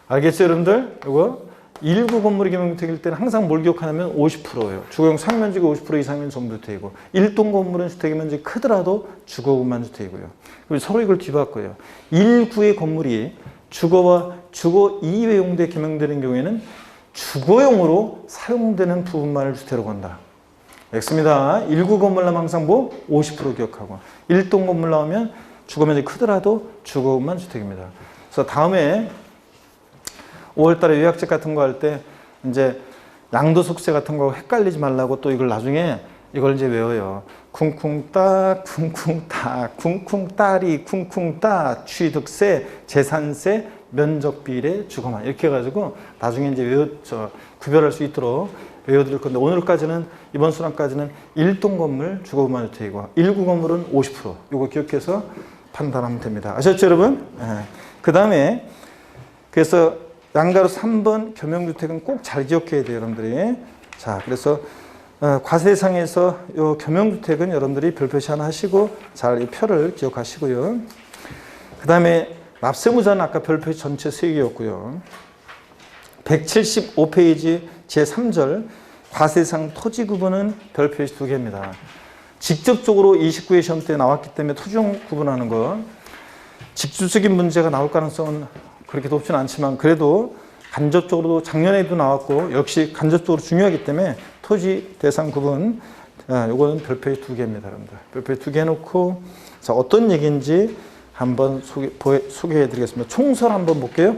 S1: 알겠죠, 여러분들? 이거 1구 건물이 겸용주택일 때는 항상 뭘 기억하냐면 50%예요. 주거용 상면적이 50% 이상이면 전부 주택이고 1동 건물은 주택의 면적이 크더라도 주거분만 주택이고요. 그리고 서로 이걸 뒤바꿔요. 1구의 건물이 주거와 주거 이외 용도에 겸용되는 경우에는 주거용으로 사용되는 부분만을 주택으로 본다. X입니다. 1구 건물 나오면 항상 뭐 50% 기억하고 1동 건물 나오면 주거 면적이 크더라도 주거분만 주택입니다. 그래서 다음에 5월달에 요약책 같은 거 할 때 이제 양도소득세 같은 거 헷갈리지 말라고 또 이걸 나중에 이걸 이제 외워요. 쿵쿵따, 쿵쿵따, 쿵쿵따리, 쿵쿵따, 취득세, 재산세, 면적비례, 주거만 이렇게 해가지고 나중에 이제 구별할 수 있도록 외워드릴 건데 오늘까지는 이번 수강까지는 1동 건물 주거분만 주택이고 1구 건물은 50% 이거 기억해서 판단하면 됩니다. 아셨죠, 여러분? 그 다음에 그래서 양가로 3번 겸용주택은 꼭 잘 기억해야 돼요, 여러분들이. 자, 그래서 과세상에서 요 겸용주택은 여러분들이 별표시 하나 하시고 잘 이 표를 기억하시고요. 그 다음에 납세무자는 아까 별표시 전체 3개였고요. 175페이지 제3절 과세상 토지 구분은 별표시 2개입니다. 직접적으로 29회 시험 때 나왔기 때문에 토지용 구분하는 거 직접적인 문제가 나올 가능성은 그렇게 높지는 않지만 그래도 간접적으로도 작년에도 나왔고 역시 간접적으로 중요하기 때문에 토지 대상 구분 요거는 별표시 2개입니다. 여러분들. 별표시 2개 해놓고 자, 어떤 얘기인지 한번 소개해 드리겠습니다. 총설 한번 볼게요.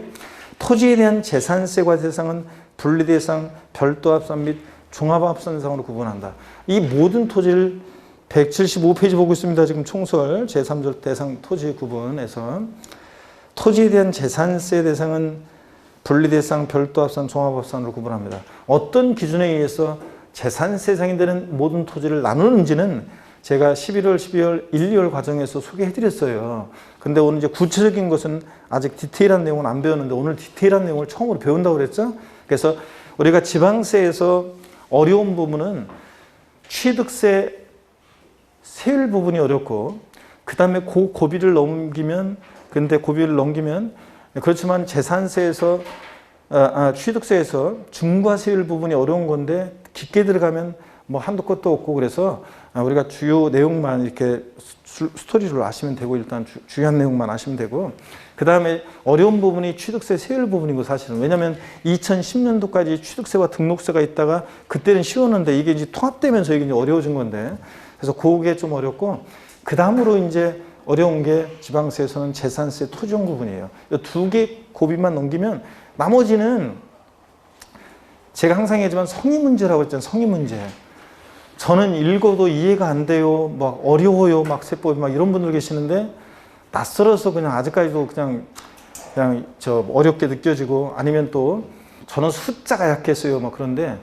S1: 토지에 대한 재산세 과세상은 분리대상, 별도합산 및 종합합산상으로 구분한다. 이 모든 토지를 175페이지 보고 있습니다. 지금 총설 제3절 대상 토지 구분에서 토지에 대한 재산세 대상은 분리대상, 별도합산, 종합합산으로 구분합니다. 어떤 기준에 의해서 재산세상이 되는 모든 토지를 나누는지는 제가 11월, 12월, 1, 2월 과정에서 소개해드렸어요. 근데 오늘 이제 구체적인 것은 아직 디테일한 내용은 안 배웠는데 오늘 디테일한 내용을 처음으로 배운다고 그랬죠? 그래서 우리가 지방세에서 어려운 부분은 취득세 세율 부분이 어렵고 그 다음에 고비를 넘기면 근데 고비를 넘기면 그렇지만 재산세에서 취득세에서 중과세율 부분이 어려운 건데 깊게 들어가면 뭐 한도 끝도 없고 그래서 우리가 주요 내용만 이렇게 스토리로 아시면 되고 일단 중요한 내용만 아시면 되고 그 다음에 어려운 부분이 취득세 세율 부분이고 사실은 왜냐하면 2010년도까지 취득세와 등록세가 있다가 그때는 쉬웠는데 이게 이제 통합되면서 이게 이제 어려워진 건데 그래서 그게 좀 어렵고 그 다음으로 이제 어려운 게 지방세에서는 재산세 토지용 부분이에요. 이 2개 고비만 넘기면 나머지는 제가 항상 얘기하지만 성의 문제라고 했잖아요. 성의 문제. 저는 읽어도 이해가 안 돼요. 막 어려워요. 막 세법이 막 이런 분들 계시는데 낯설어서 그냥 아직까지도 그냥 저 어렵게 느껴지고 아니면 또 저는 숫자가 약해서요. 막 그런데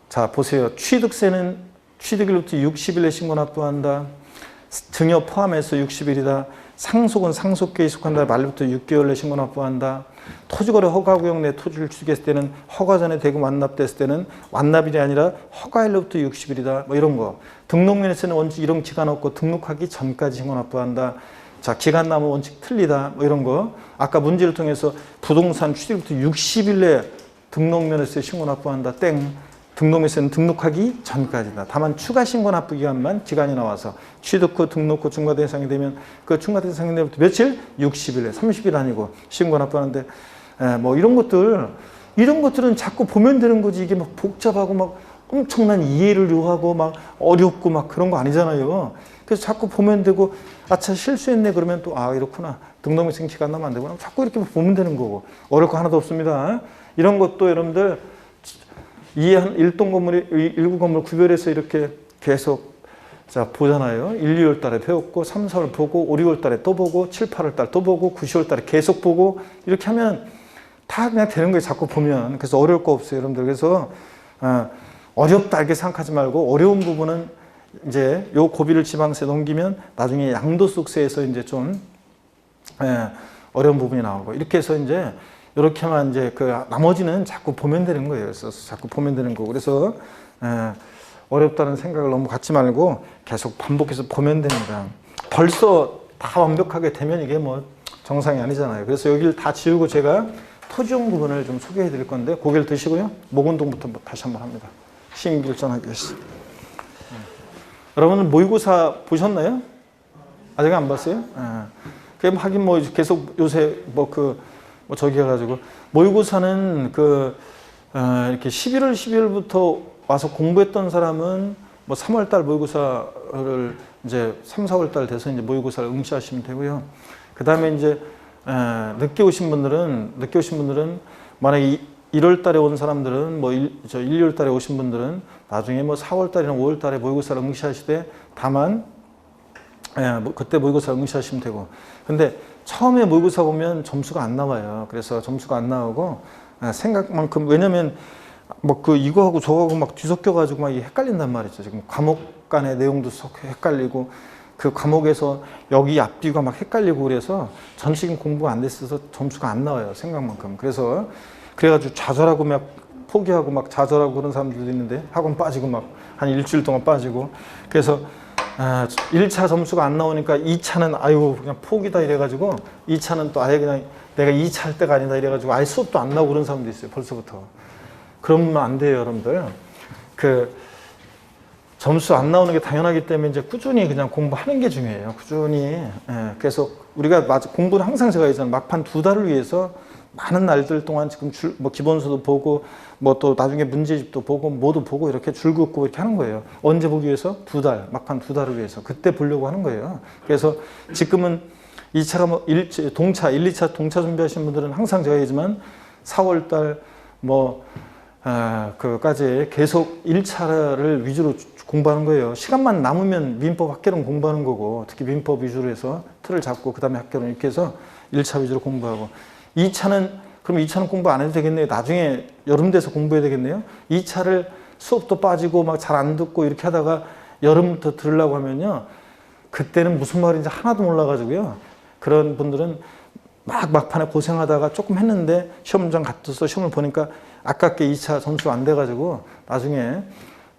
S1: 자 보세요. 취득세는 취득일부터 60일에 신고 납부한다. 증여 포함해서 60일이다. 상속은 상속기에 속한다. 말부터 6개월 내 신고 납부한다. 토지거래 허가구역 내 토지를 취득했을 때는 허가 전에 대금 완납됐을 때는 완납일이 아니라 허가일로부터 60일이다. 뭐 이런 거. 등록면에서는 원칙 이런 기간 없고 등록하기 전까지 신고 납부한다. 자, 기간 남은 원칙 틀리다. 뭐 이런 거. 아까 문제를 통해서 부동산 취득부터 60일 내 등록면에서 신고 납부한다. 땡. 등록면에서는 등록하기 전까지다. 다만 추가 신고 납부 기간만 기간이 나와서 취득 후 등록 후 중과 대상이 되면 그 중과 대상이 되면부터 며칠? 60일에 30일 아니고 신고 납부하는데 뭐 이런 것들은 자꾸 보면 되는 거지 이게 막 복잡하고 막 엄청난 이해를 요하고 막 어렵고 막 그런 거 아니잖아요. 그래서 자꾸 보면 되고 아차 실수했네 그러면 또 이렇구나 등록면허 기간 나면 안 되구나 자꾸 이렇게 보면 되는 거고 어려울 거 하나도 없습니다. 이런 것도 여러분들 일동 건물, 일구 건물 구별해서 이렇게 계속 자 보잖아요. 1, 2월 달에 배웠고 3, 4월 보고 5, 6월 달에 또 보고 7, 8월 달 또 보고 9, 10월 달에 계속 보고 이렇게 하면 다 그냥 되는 거예요. 자꾸 보면. 그래서 어려울 거 없어요. 여러분들. 그래서 어렵다 이렇게 생각하지 말고 어려운 부분은 이제 요 고비를 지방세 넘기면 나중에 양도소득세에서 이제 좀 어려운 부분이 나오고 이렇게 해서 이제 이렇게 하면 이제 그 나머지는 자꾸 보면 되는 거예요. 그래서 자꾸 보면 되는 거고. 그래서 어렵다는 생각을 너무 갖지 말고 계속 반복해서 보면 됩니다. 벌써 다 완벽하게 되면 이게 뭐 정상이 아니잖아요. 그래서 여기를 다 지우고 제가 토지용 부분을 좀 소개해 드릴 건데 고개를 드시고요. 목 운동부터 다시 한번 합니다. 심기일전하겠습니다. 여러분은 모의고사 보셨나요? 아직 안 봤어요? 그럼 하긴 뭐 계속 요새 저기 해가지고 모의고사는 이렇게 11월, 12월부터 와서 공부했던 사람은 뭐 3월달 모의고사를 이제 3, 4월달 돼서 이제 모의고사를 응시하시면 되고요. 그 다음에 이제 늦게 오신 분들은 만약에 1월달에 온 사람들은 뭐 1, 2월달에 오신 분들은 나중에 뭐 4월달이나 5월달에 모의고사를 응시하시되 다만 그때 모의고사를 응시하시면 되고. 근데 처음에 모의고사 보면 점수가 안 나와요. 그래서 점수가 안 나오고 생각만큼 왜냐면 뭐 이거하고 저거하고 막 뒤섞여 가지고 막 헷갈린단 말이죠. 지금 과목 간의 내용도 헷갈리고 그 과목에서 여기 앞뒤가 막 헷갈리고 그래서 전체적인 공부가 안 됐어서 점수가 안 나와요. 생각만큼. 그래가지고 좌절하고 막 포기하고 막 좌절하고 그런 사람들도 있는데 학원 빠지고 막 한 일주일 동안 빠지고 그래서 1차 점수가 안 나오니까 2차는 아유 그냥 포기다 이래가지고 2차는 또 아예 그냥 내가 2차 할 때가 아니다 이래가지고 아예 수업도 안 나오고 그런 사람도 있어요. 벌써부터. 그러면 안 돼요, 여러분들. 점수 안 나오는 게 당연하기 때문에 이제 꾸준히 그냥 공부하는 게 중요해요. 꾸준히. 그래서 우리가 공부는 항상 제가 얘기했잖아요. 막판 2달을 위해서 많은 날들 동안 지금 뭐 기본서도 보고 뭐 또 나중에 문제집도 보고 뭐도 보고 이렇게 줄 긋고 이렇게 하는 거예요. 언제 보기 위해서? 2달, 막판 2달을 위해서. 그때 보려고 하는 거예요. 그래서 지금은 2차가 뭐 동차, 1, 2차 동차 준비하시는 분들은 항상 제가 얘기지만 4월달 그까지 계속 1차를 위주로 공부하는 거예요. 시간만 남으면 민법 학개론 공부하는 거고 특히 민법 위주로 해서 틀을 잡고 그 다음에 학개론 이렇게 해서 1차 위주로 공부하고 2차는 그럼 2차는 공부 안 해도 되겠네요. 나중에 여름 돼서 공부해야 되겠네요. 2차를 수업도 빠지고 막 잘 안 듣고 이렇게 하다가 여름부터 들으려고 하면요. 그때는 무슨 말인지 하나도 몰라가지고요. 그런 분들은 막판에 고생하다가 조금 했는데 시험장 갔어서 시험을 보니까 아깝게 2차 점수가 안 돼가지고 나중에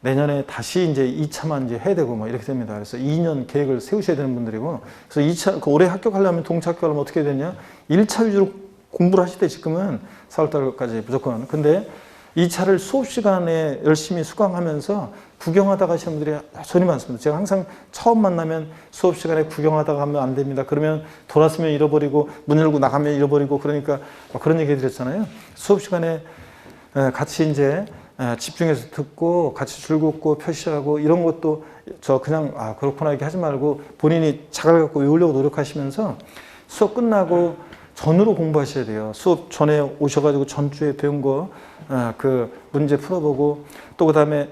S1: 내년에 다시 이제 2차만 이제 해야 되고 뭐 이렇게 됩니다. 그래서 2년 계획을 세우셔야 되는 분들이고 그래서 2차, 올해 합격하려면 동차 합격하려면 어떻게 해야 되냐? 1차 위주로 공부를 하실 때 지금은 4월달까지 무조건. 근데 2차를 수업 시간에 열심히 수강하면서 구경하다가 하시는 분들이 손이 많습니다. 제가 항상 처음 만나면 수업 시간에 구경하다가 하면 안 됩니다. 그러면 돌았으면 잃어버리고 문 열고 나가면 잃어버리고 그러니까 그런 얘기 드렸잖아요. 수업 시간에 같이 이제 집중해서 듣고 같이 줄 긋고 표시하고 이런 것도 저 그냥 그렇구나 이렇게 하지 말고 본인이 자갈 갖고 외우려고 노력하시면서 수업 끝나고 전으로 공부하셔야 돼요. 수업 전에 오셔가지고 전주에 배운 거 그 문제 풀어보고 또 그다음에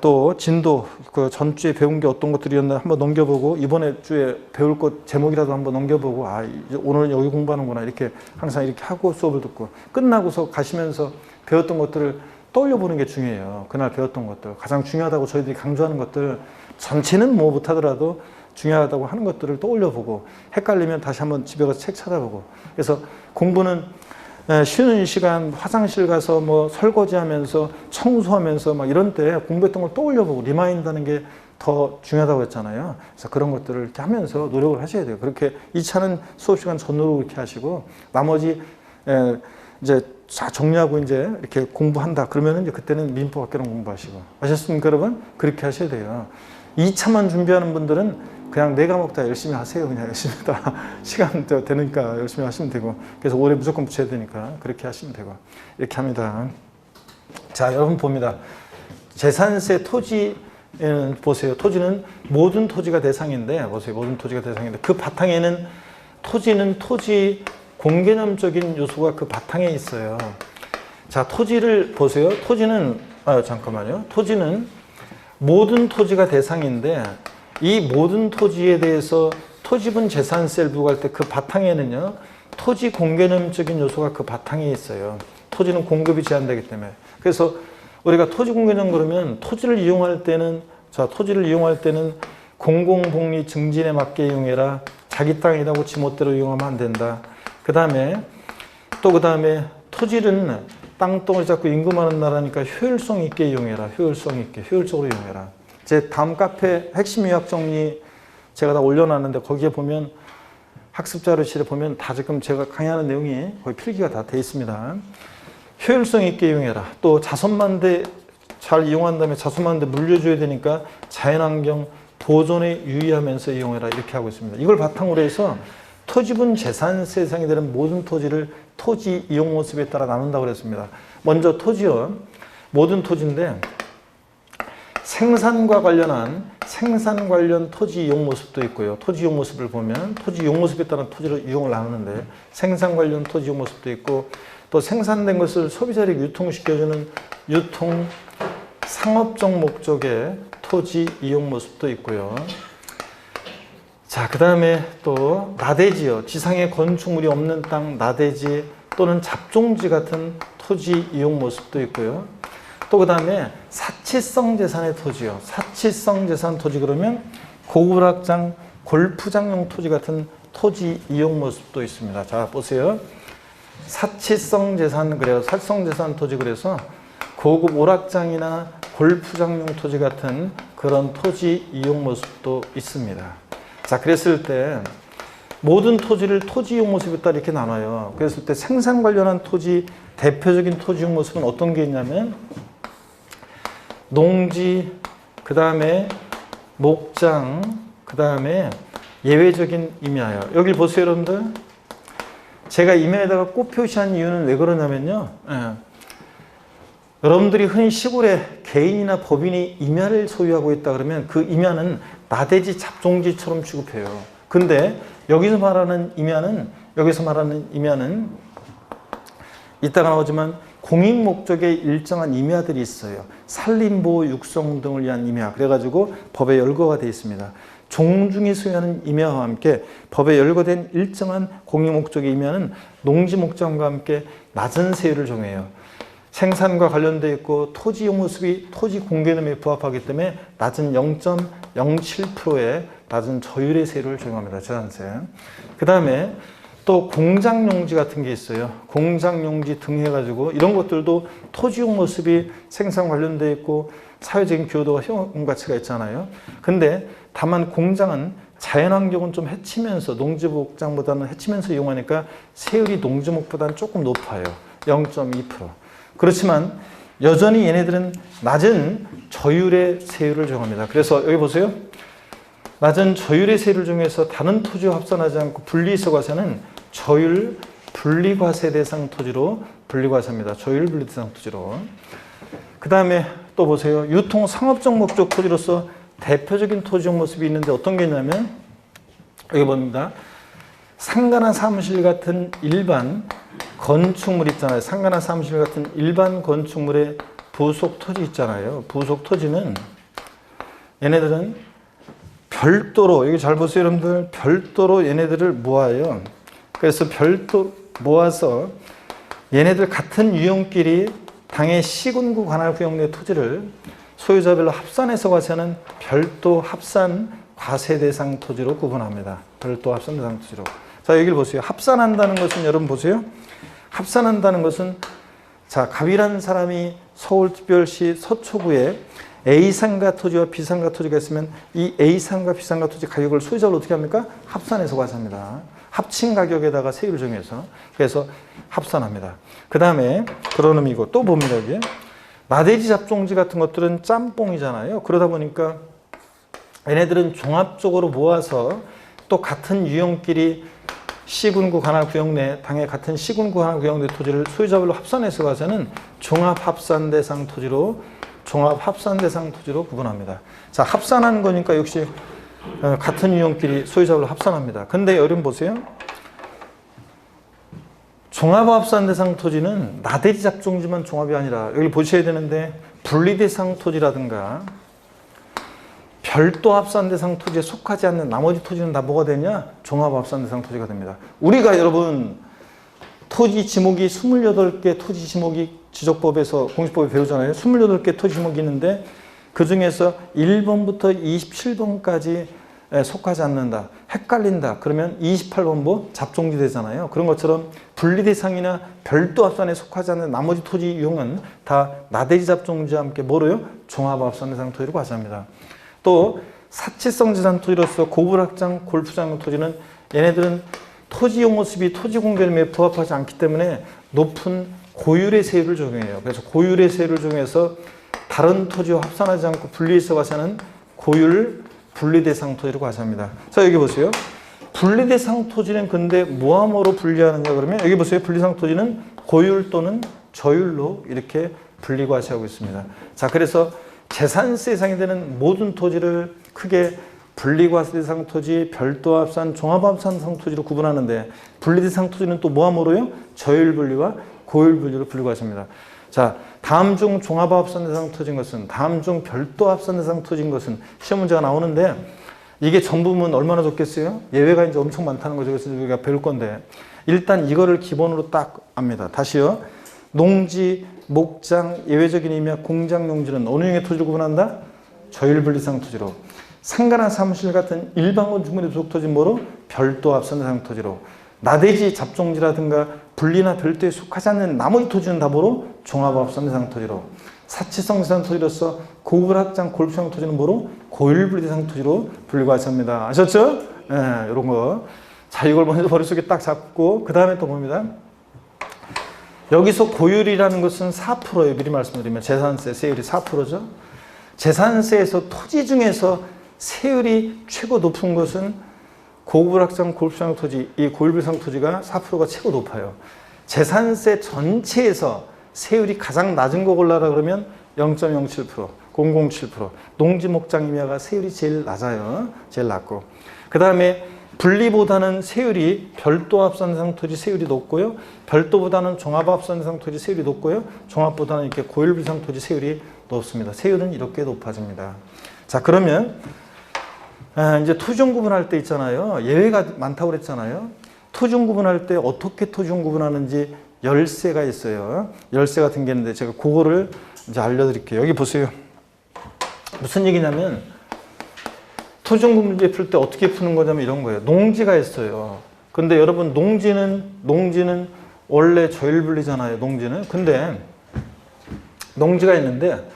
S1: 또 진도 그 전주에 배운 게 어떤 것들이었나 한번 넘겨보고 이번에 주에 배울 것 제목이라도 한번 넘겨보고 이제 오늘 여기 공부하는구나 이렇게 항상 이렇게 하고 수업을 듣고 끝나고서 가시면서 배웠던 것들을 떠올려 보는 게 중요해요. 그날 배웠던 것들 가장 중요하다고 저희들이 강조하는 것들 전체는 뭐 못하더라도 중요하다고 하는 것들을 떠올려 보고 헷갈리면 다시 한번 집에 가서 책 찾아보고 그래서 공부는 쉬는 시간 화장실 가서 뭐 설거지하면서 청소하면서 막 이런 때 공부했던 걸 떠올려 보고 리마인드하는 게 더 중요하다고 했잖아요. 그래서 그런 것들을 이렇게 하면서 노력을 하셔야 돼요. 그렇게 2차는 수업 시간 전으로 이렇게 하시고 나머지 이제 자 정리하고 이제 이렇게 공부한다 그러면은 이제 그때는 민법 학개론 공부하시고 아셨습니까 여러분? 그렇게 하셔야 돼요. 2차만 준비하는 분들은 그냥 4과목 다 열심히 하세요. 그냥 열심히 다 시간 되니까 열심히 하시면 되고 그래서 올해 무조건 붙여야 되니까 그렇게 하시면 되고 이렇게 합니다. 자 여러분 봅니다. 재산세 토지는 보세요. 토지는 모든 토지가 대상인데 보세요. 모든 토지가 대상인데 그 바탕에는 토지는 토지 공개념적인 요소가 그 바탕에 있어요. 자 토지를 보세요. 토지는 잠깐만요. 토지는 모든 토지가 대상인데 이 모든 토지에 대해서 토지분 재산세를 부과할 때 그 바탕에는요 토지 공개념적인 요소가 그 바탕에 있어요. 토지는 공급이 제한되기 때문에. 그래서 우리가 토지 공개념 그러면 토지를 이용할 때는 공공복리 증진에 맞게 이용해라. 자기 땅이라고 지멋대로 이용하면 안 된다. 그 다음에 토지는 땅덩어리 잡고 임금 많은 나라니까 효율성 있게 이용해라. 효율성 있게 효율적으로 이용해라. 제 다음 카페 핵심 요약 정리 제가 다 올려놨는데 거기에 보면 학습 자료실에 보면 다 지금 제가 강의하는 내용이 거의 필기가 다 돼 있습니다. 효율성 있게 이용해라. 또 자선만대 잘 이용한 다음에 자선만대 물려줘야 되니까 자연환경 보존에 유의하면서 이용해라 이렇게 하고 있습니다. 이걸 바탕으로 해서 토지분 재산세 대상이 되는 모든 토지를 토지 이용 모습에 따라 나눈다고 그랬습니다. 먼저 토지요. 모든 토지인데 생산과 관련한 생산 관련 토지 이용 모습도 있고요. 토지 이용 모습을 보면 토지 이용 모습에 따른 토지를 이용을 나누는데 생산 관련 토지 이용 모습도 있고 또 생산된 것을 소비자에게 유통시켜주는 유통 상업적 목적의 토지 이용 모습도 있고요. 자, 그 다음에 또 나대지요. 지상에 건축물이 없는 땅 나대지 또는 잡종지 같은 토지 이용 모습도 있고요. 또 그 다음에 사치성 재산의 토지요. 사치성 재산 토지 그러면 고불확장, 골프장용 토지 같은 토지 이용 모습도 있습니다. 자, 보세요. 사치성 재산, 그래요. 사치성 재산 토지, 그래서 고급 오락장이나 골프장용 토지 같은 그런 토지 이용 모습도 있습니다. 자, 그랬을 때 모든 토지를 토지 이용 모습에 따라 이렇게 나눠요. 그랬을 때 생산 관련한 토지, 대표적인 토지 이용 모습은 어떤 게 있냐면 농지, 그 다음에 목장, 그 다음에 예외적인 임야예요. 여기 보세요, 여러분들. 제가 임야에다가 꽃 표시한 이유는 왜 그러냐면요. 여러분들이 흔히 시골에 개인이나 법인이 임야를 소유하고 있다 그러면 그 임야는 나대지 잡종지처럼 취급해요. 근데 여기서 말하는 임야는 이따가 나오지만 공익 목적의 일정한 임야들이 있어요. 산림보호, 육성 등을 위한 임야. 그래가지고 법에 열거가 되어 있습니다. 종중이 소유하는 임야와 함께 법에 열거된 일정한 공익 목적의 임야는 농지 목장과 함께 낮은 세율을 정해요. 생산과 관련되어 있고 토지 이용 모습이 토지 공개념에 부합하기 때문에 낮은 0.07%의 낮은 저율의 세율을 적용합니다. 재산세. 그 다음에 또 공장용지 같은 게 있어요. 공장용지 등 해가지고 이런 것들도 토지 이용 모습이 생산 관련되어 있고 사회적인 기여도가 효용 가치가 있잖아요. 근데 다만 공장은 자연환경은 좀 해치면서 농지목장보다는 해치면서 이용하니까 세율이 농지목보다는 조금 높아요. 0.2%. 그렇지만 여전히 얘네들은 낮은 저율의 세율을 정합니다. 그래서 여기 보세요. 낮은 저율의 세율을 정해서 다른 토지와 합산하지 않고 분리해서 과세는 저율 분리과세 대상 토지로 분리과세합니다. 저율 분리 대상 토지로. 그 다음에 또 보세요. 유통 상업적 목적 토지로서 대표적인 토지용 모습이 있는데 어떤 게 있냐면 여기 봅니다. 상가나 사무실 같은 일반 건축물 있잖아요. 상가나 사무실 같은 일반 건축물의 부속 토지 있잖아요. 부속 토지는 얘네들은 별도로, 여기 잘 보세요 여러분들. 별도로 얘네들을 모아요. 그래서 별도 모아서 얘네들 같은 유형끼리 당의 시군구 관할 구역 내 토지를 소유자별로 합산해서 과세하는 별도 합산 과세 대상 토지로 구분합니다. 별도 합산 대상 토지로. 자, 여기를 보세요. 합산한다는 것은 여러분 보세요. 합산한다는 것은 자, 갑이라는 사람이 서울특별시 서초구에 A상가 토지와 B상가 토지가 있으면 이 A상가 B상가 토지 가격을 소유자로 어떻게 합니까? 합산해서 과세합니다. 합친 가격에다가 세율을 정해서 그래서 합산합니다. 그 다음에 그런 의미고 또 봅니다. 여기 나대지 잡종지 같은 것들은 짬뽕이잖아요. 그러다 보니까 얘네들은 종합적으로 모아서 또 같은 유형끼리 시군구 관할 구역 내 당의 같은 시군구 관할 구역 내 토지를 소유자별로 합산해서 가서는 종합합산 대상 토지로 구분합니다. 자, 합산하는 거니까 역시 같은 유형끼리 소유자별로 합산합니다. 근데 여러분 보세요. 종합합산 대상 토지는 나대지 잡종지만 종합이 아니라 여기 보셔야 되는데 분리대상 토지라든가 별도 합산 대상 토지에 속하지 않는 나머지 토지는 다 뭐가 되냐? 종합합산 대상 토지가 됩니다. 우리가 여러분 토지 지목이 28개 토지 지목이 지적법에서 공시법에 배우잖아요. 28개 토지 지목이 있는데 그 중에서 1번부터 27번까지 속하지 않는다. 헷갈린다. 그러면 28번부 잡종지 되잖아요. 그런 것처럼 분리대상이나 별도 합산에 속하지 않는 나머지 토지 유형은 다 나대지 잡종지와 함께 뭐로요? 종합합산 대상 토지로 과세합니다. 또 사치성 재산 토지로서 고불확장, 골프장 토지는 얘네들은 토지 이용 모습이 토지 공개념에 부합하지 않기 때문에 높은 고율의 세율을 적용해요. 그래서 고율의 세율을 적용해서 다른 토지와 합산하지 않고 분리해서 과세하는 고율 분리대상 토지로 과세합니다. 자, 여기 보세요. 분리대상 토지는 근데 뭐하뭐로 분리하느냐 그러면 여기 보세요. 분리대상 토지는 고율 또는 저율로 이렇게 분리과세하고 있습니다. 자, 그래서 재산세 대상이 되는 모든 토지를 크게 분리과세 대상 토지, 별도 합산, 종합합산 대상 토지로 구분하는데 분리대상 토지는 또 뭐하뭐로요? 저율 분리와 고율 분리로 분리과세합니다. 자, 다음 중 종합합산 대상 토지인 것은, 다음 중 별도 합산 대상 토지인 것은 시험 문제가 나오는데 이게 전부면 얼마나 좋겠어요? 예외가 이제 엄청 많다는 거죠. 그래서 우리가 배울 건데 일단 이거를 기본으로 딱 압니다. 다시요. 농지, 목장, 예외적인 임야, 공장 용지는 어느 유형의 토지로 구분한다? 저율 분리상 토지로. 상가나 사무실 같은 일반 건축물의 부속 토지 뭐로? 별도 앞선 대상 토지로. 나대지 잡종지라든가 분리나 별도에 속하지 않는 나머지 토지는 다 뭐로? 종합 앞선 대상 토지로. 사치성 대상 토지로서 고급 확장 골프장 토지는 뭐로? 고율분리 대상 토지로 불과합니다. 아셨죠? 예, 이런 거. 자, 이걸 먼저 머릿속에 딱 잡고 그 다음에 또 봅니다. 여기서 고율이라는 것은 4%예요. 미리 말씀드리면 재산세 세율이 4%죠. 재산세에서 토지 중에서 세율이 최고 높은 것은 고급 확장 골프장 토지, 이 고율비상 토지가 4%가 최고 높아요. 재산세 전체에서 세율이 가장 낮은 거 골라라 그러면 0.07%, 007%. 농지 목장 임야가 세율이 제일 낮아요. 제일 낮고. 그 다음에 분리보다는 세율이 별도 합산대상 토지 세율이 높고요. 별도보다는 종합합산대상 토지 세율이 높고요. 종합보다는 이렇게 고율비상 토지 세율이 높습니다. 세율은 이렇게 높아집니다. 자, 그러면 이제 토지용 구분할 때 있잖아요. 예외가 많다고 그랬잖아요. 토지용 구분할 때 어떻게 토지용 구분하는지 열쇠가 있어요. 열쇠 같은 게 있는데 제가 그거를 이제 알려드릴게요. 여기 보세요. 무슨 얘기냐면 토지용 구분 문제 풀 때 어떻게 푸는 거냐면 이런 거예요. 농지가 있어요. 근데 여러분 농지는 원래 저율분리잖아요. 농지는. 근데 농지가 있는데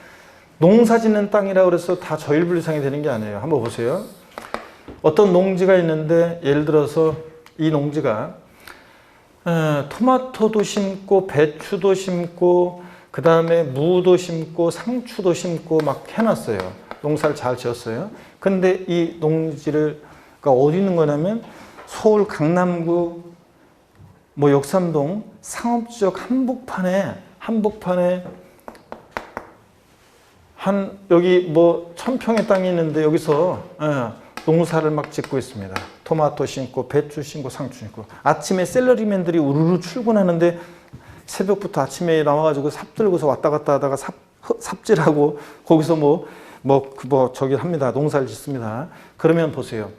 S1: 농사 짓는 땅이라 그래서 다 저율분리상이 되는 게 아니에요. 한번 보세요. 어떤 농지가 있는데 예를 들어서 이 농지가 토마토도 심고 배추도 심고 그 다음에 무도 심고 상추도 심고 막 해놨어요. 농사를 잘 지었어요. 근데 이 농지가 어디 있는 거냐면 서울 강남구 뭐 역삼동 상업지역 한복판에 한 여기 뭐 1000평의 땅이 있는데 여기서 농사를 막 짓고 있습니다. 토마토 심고 배추 심고 상추 심고 아침에 셀러리맨들이 우르르 출근하는데 새벽부터 아침에 나와가지고 삽 들고서 왔다 갔다 하다가 삽질하고 거기서 저기 합니다. 농사를 짓습니다. 그러면 보세요.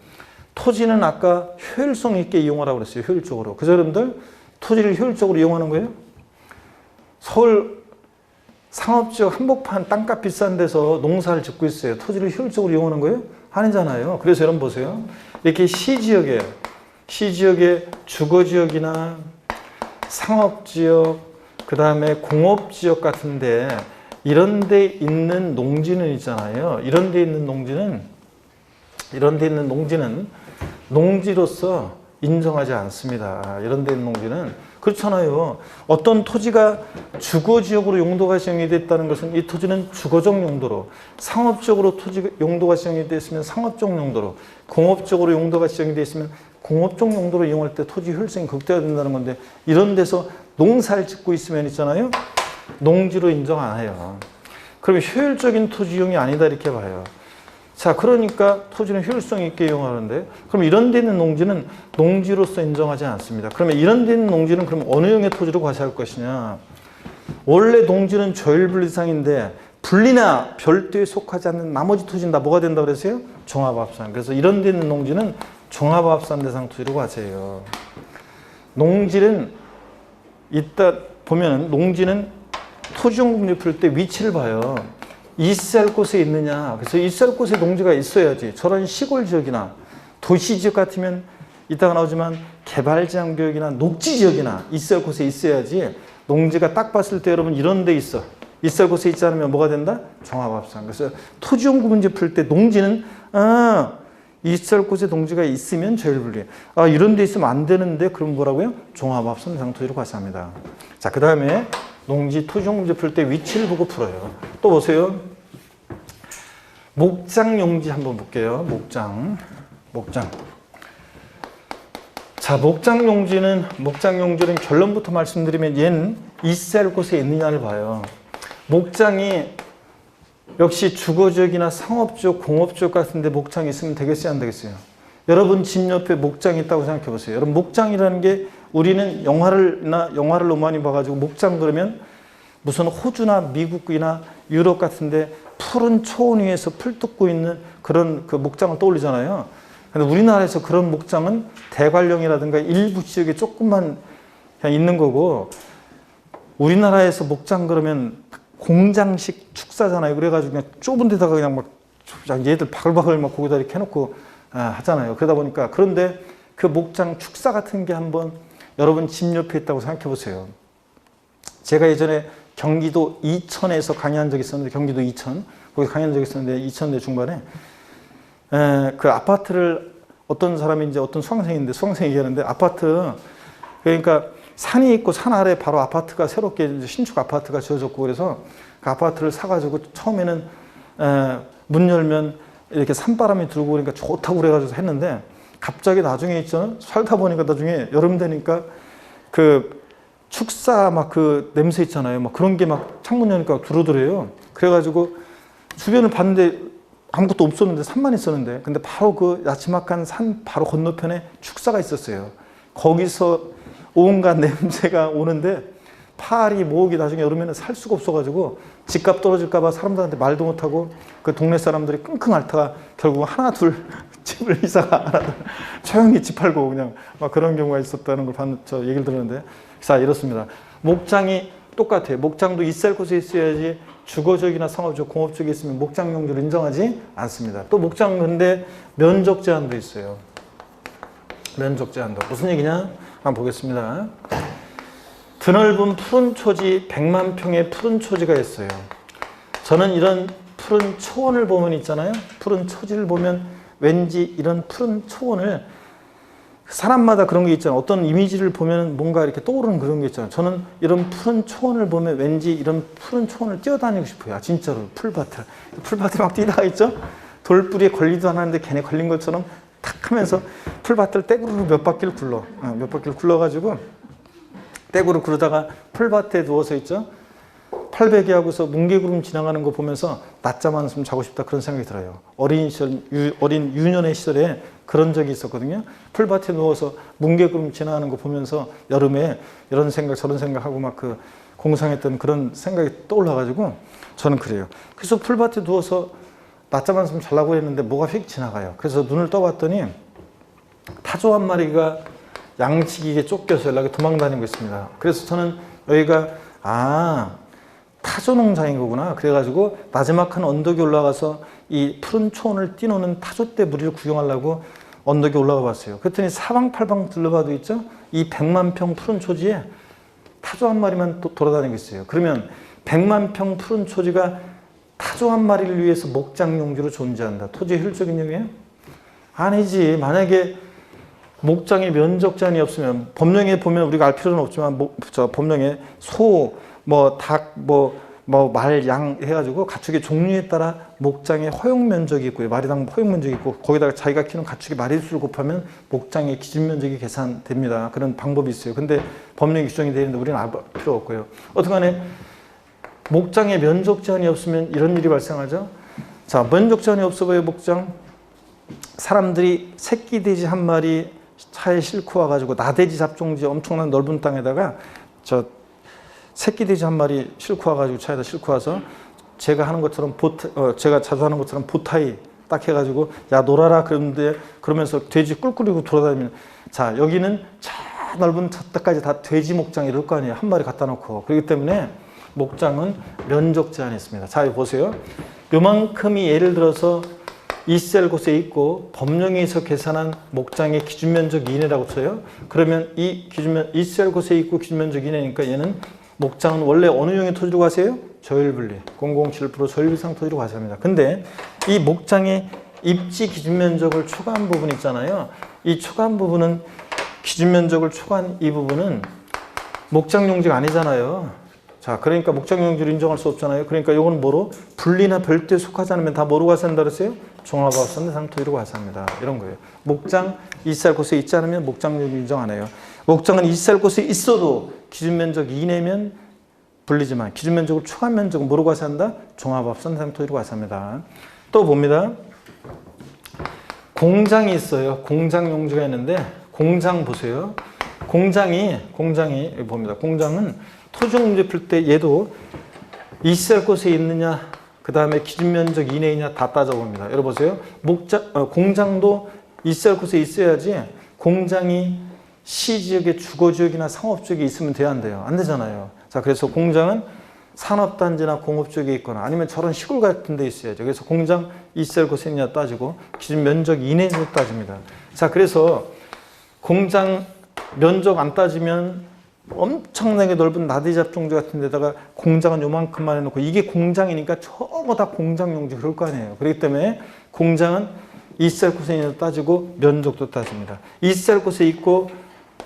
S1: 토지는 아까 효율성 있게 이용하라고 그랬어요. 효율적으로. 그죠, 여러분들? 토지를 효율적으로 이용하는 거예요. 서울 상업지역 한복판 땅값 비싼 데서 농사를 짓고 있어요. 토지를 효율적으로 이용하는 거예요? 아니잖아요. 그래서 여러분 보세요. 이렇게 시지역에 주거지역이나 상업지역, 그 다음에 공업지역 같은데 이런 데 있는 농지는 있잖아요. 이런 데 있는 농지는 농지로서 인정하지 않습니다. 이런 데 있는 농지는 그렇잖아요. 어떤 토지가 주거지역으로 용도가 지정이 됐다는 것은 이 토지는 주거적 용도로, 상업적으로 토지 용도가 지정이 됐으면 상업적 용도로, 공업적으로 용도가 지정이 됐으면 공업적 용도로 이용할 때 토지 효율성이 극대화된다는 건데 이런 데서 농사를 짓고 있으면 있잖아요. 농지로 인정 안 해요. 그럼 효율적인 토지 이용이 아니다 이렇게 봐요. 자, 그러니까 토지는 효율성 있게 이용하는데 그럼 이런 데 있는 농지는 농지로서 인정하지 않습니다. 그러면 이런 데 있는 농지는 그럼 어느 형의 토지로 과세할 것이냐? 원래 농지는 저율분리상인데 분리나 별도에 속하지 않는 나머지 토지는 다 뭐가 된다고 그랬어요? 종합합산. 그래서 이런 데 있는 농지는 종합합산 대상 토지로 과세해요. 농지는 이따 보면 농지는 토지용분리 풀 때 위치를 봐요. 있을 곳에 있느냐. 그래서 있을 곳에 농지가 있어야지. 저런 시골 지역이나 도시 지역 같으면 이따가 나오지만 개발지향 지역이나 녹지 지역이나 있을 곳에 있어야지. 농지가 딱 봤을 때 여러분 이런 데 있어. 있을 곳에 있지 않으면 뭐가 된다? 종합합산. 그래서 토지용구 문제 풀 때 농지는 있을 곳에 농지가 있으면 저율분리. 이런 데 있으면 안 되는데 그럼 뭐라고요? 종합합산 대상 토지로 과세합니다. 자, 그 다음에 농지 토지용 문제 풀 때 위치를 보고 풀어요. 또 보세요. 목장 용지 한번 볼게요. 목장. 자, 목장 용지는 결론부터 말씀드리면 얘는 있을 곳에 있느냐를 봐요. 목장이 역시 주거지역이나 상업지역, 공업지역 같은 데 목장이 있으면 되겠어요, 안 되겠어요? 여러분 집 옆에 목장이 있다고 생각해 보세요. 여러분 목장이라는 게 우리는 영화를 너무 많이 봐가지고 목장 그러면 무슨 호주나 미국이나 유럽 같은데 푸른 초원 위에서 풀 뜯고 있는 그런 그 목장을 떠올리잖아요. 근데 우리나라에서 그런 목장은 대관령이라든가 일부 지역에 조금만 그냥 있는 거고 우리나라에서 목장 그러면 공장식 축사잖아요. 그래가지고 그냥 좁은 데다가 그냥 막 얘들 바글바글 막 거기다 이렇게 해놓고 하잖아요. 그러다 보니까 그런데 그 목장 축사 같은 게 한번 여러분 집 옆에 있다고 생각해 보세요. 제가 예전에 경기도 이천에서 강의한 적이 있었는데 경기도 이천 거기 강의한 적이 있었는데 2000대 중반에 그 아파트를 어떤 사람이 이제 어떤 수강생인데 수강생이 얘기하는데 아파트 그러니까 산이 있고 산 아래 바로 아파트가 새롭게 이제 신축 아파트가 지어졌고 그래서 그 아파트를 사가지고 처음에는 문 열면 이렇게 산바람이 들고 그러니까 좋다고 그래가지고 했는데 갑자기 나중에 있잖아 살다 보니까 나중에 여름 되니까 그 축사 막 그 냄새 있잖아요. 막 그런 게 막 창문 여니까 두루두루해요. 그래가지고 주변을 봤는데 아무것도 없었는데 산만 있었는데 근데 바로 그 야지막한 산 바로 건너편에 축사가 있었어요. 거기서 온갖 냄새가 오는데 파리 모으기 나중에 여름에는 살 수가 없어가지고 집값 떨어질까봐 사람들한테 말도 못하고 그 동네 사람들이 끙끙 앓다가 결국 하나 둘 집을 이사가 하나 둘 조용히 집 팔고 그냥 막 그런 경우가 있었다는 걸 저 얘기를 들었는데 자 이렇습니다. 목장이 똑같아요. 목장도 있을 곳에 있어야지 주거적이나 상업적, 공업적이 있으면 목장 용지를 인정하지 않습니다. 또 목장 근데 면적 제한도 있어요. 면적 제한도 무슨 얘기냐? 한번 보겠습니다. 드넓은 푸른 초지 100만 평의 푸른 초지가 있어요. 저는 이런 푸른 초원을 보면 있잖아요. 푸른 초지를 보면 왠지 이런 푸른 초원을 사람마다 그런 게 있잖아요. 어떤 이미지를 보면 뭔가 이렇게 떠오르는 그런 게 있잖아요. 저는 이런 푸른 초원을 보면 왠지 이런 푸른 초원을 뛰어다니고 싶어요. 진짜로 풀밭을 막 뛰다가 있죠. 돌뿌리에 걸리도 않았는데 걔네 걸린 것처럼 탁 하면서 풀밭을 떼구르 몇 바퀴를 굴러. 몇 바퀴를 굴러가지고 떼구르 굴러다가 풀밭에 누워서 있죠. 팔베개 하고서 뭉게구름 지나가는 거 보면서 낮잠 한숨 자고 싶다 그런 생각이 들어요. 어린 유년의 시절에 그런 적이 있었거든요. 풀밭에 누워서 뭉게구름 지나가는 거 보면서 여름에 이런 생각 저런 생각하고 막 그 공상했던 그런 생각이 떠올라가지고 저는 그래요. 그래서 풀밭에 누워서 낮잠 한숨 자려고 했는데 뭐가 휙 지나가요. 그래서 눈을 떠봤더니 타조 한 마리가 양치기에 쫓겨서 연락에 도망다니고 있습니다. 그래서 저는 여기가 타조 농장인 거구나. 그래가지고 나지막한 언덕에 올라가서 이 푸른 초원을 뛰노는 타조떼 무리를 구경하려고 언덕에 올라가 봤어요. 그랬더니 사방팔방 둘러봐도 있죠. 이 100만 평 푸른 초지에 타조 한 마리만 돌아다니고 있어요. 그러면 100만 평 푸른 초지가 타조 한 마리를 위해서 목장 용지로 존재한다. 토지의 효율적인 얘기예요? 아니지. 만약에 목장에 면적 제한이 없으면 법령에 보면 우리가 알 필요는 없지만 법령에 소, 닭, 말, 양 해가지고 가축의 종류에 따라 목장의 허용 면적이 있고요. 마리당 허용 면적이 있고 거기다가 자기가 키우는 가축의 마리수를 곱하면 목장의 기준 면적이 계산됩니다. 그런 방법이 있어요. 근데 법령에 규정이 되어 있는데 우리는 알 필요 없고요. 어떡하네. 목장에 면적 제한이 없으면 이런 일이 발생하죠. 자, 면적 제한이 없어 보여 목장. 사람들이 새끼 돼지 한 마리 차에 싣고 와가지고 나돼지 잡종지 엄청난 넓은 땅에다가 새끼 돼지 한 마리 싣고 와가지고 차에다 싣고 와서 제가 하는 것처럼 제가 자주 하는 것처럼 보타이 딱 해가지고 야 놀아라 그러면서 돼지 꿀꿀이고 돌아다니면 자 여기는 저 넓은 저때까지 다 돼지 목장 이럴 거 아니에요. 한 마리 갖다 놓고. 그렇기 때문에 목장은 면적 제한이 있습니다. 자 여기 보세요. 요만큼이 예를 들어서 있을 곳에 있고 법령에서 계산한 목장의 기준 면적 이내라고 쳐요. 그러면 이 있을 곳에 있고 기준 면적 이내니까 얘는 목장은 원래 어느 용의 토지로 가세요? 저율분리 0.07% 저율비상 토지로 가세요. 근데 이 목장의 입지 기준 면적을 초과한 부분 있잖아요. 이 초과한 부분은 기준 면적을 초과한 이 부분은 목장 용지가 아니잖아요. 자, 그러니까 목장 용지를 인정할 수 없잖아요. 그러니까 이거는 뭐로? 분리나 별도에 속하지 않으면 다 뭐로 가산다 그랬어요? 종합학습 대상 토지로 가산합니다. 이런 거예요. 목장 있을 곳에 있지 않으면 목장 용지 인정 안 해요. 목장은 있을 곳에 있어도 기준 면적 이내면 불리지만 기준 면적을 초과한 면적은 뭐로 가산한다? 종합학습 대상 토지로 가산합니다. 또 봅니다. 공장이 있어요. 공장 용지가 있는데 공장 보세요. 공장이 여기 봅니다. 공장은 토지용 문제 풀 때 얘도 있을 곳에 있느냐 그 다음에 기준 면적 이내이냐 다 따져봅니다. 여러분 보세요. 공장도 있을 곳에 있어야지 공장이 시지역의 주거지역이나 상업지역에 있으면 돼야 안 돼요. 안 되잖아요. 자 그래서 공장은 산업단지나 공업 쪽에 있거나 아니면 저런 시골 같은 데 있어야죠. 그래서 공장 있을 곳에 있냐 따지고 기준 면적 이내에서 따집니다. 자, 그래서 공장 면적 안 따지면 엄청나게 넓은 나대 잡종지 같은 데다가 공장은 요만큼만 해놓고 이게 공장이니까 저거 다 공장 용지 그럴 거 아니에요. 그렇기 때문에 공장은 있을 곳에 있냐 따지고 면적도 따집니다. 있을 곳에 있고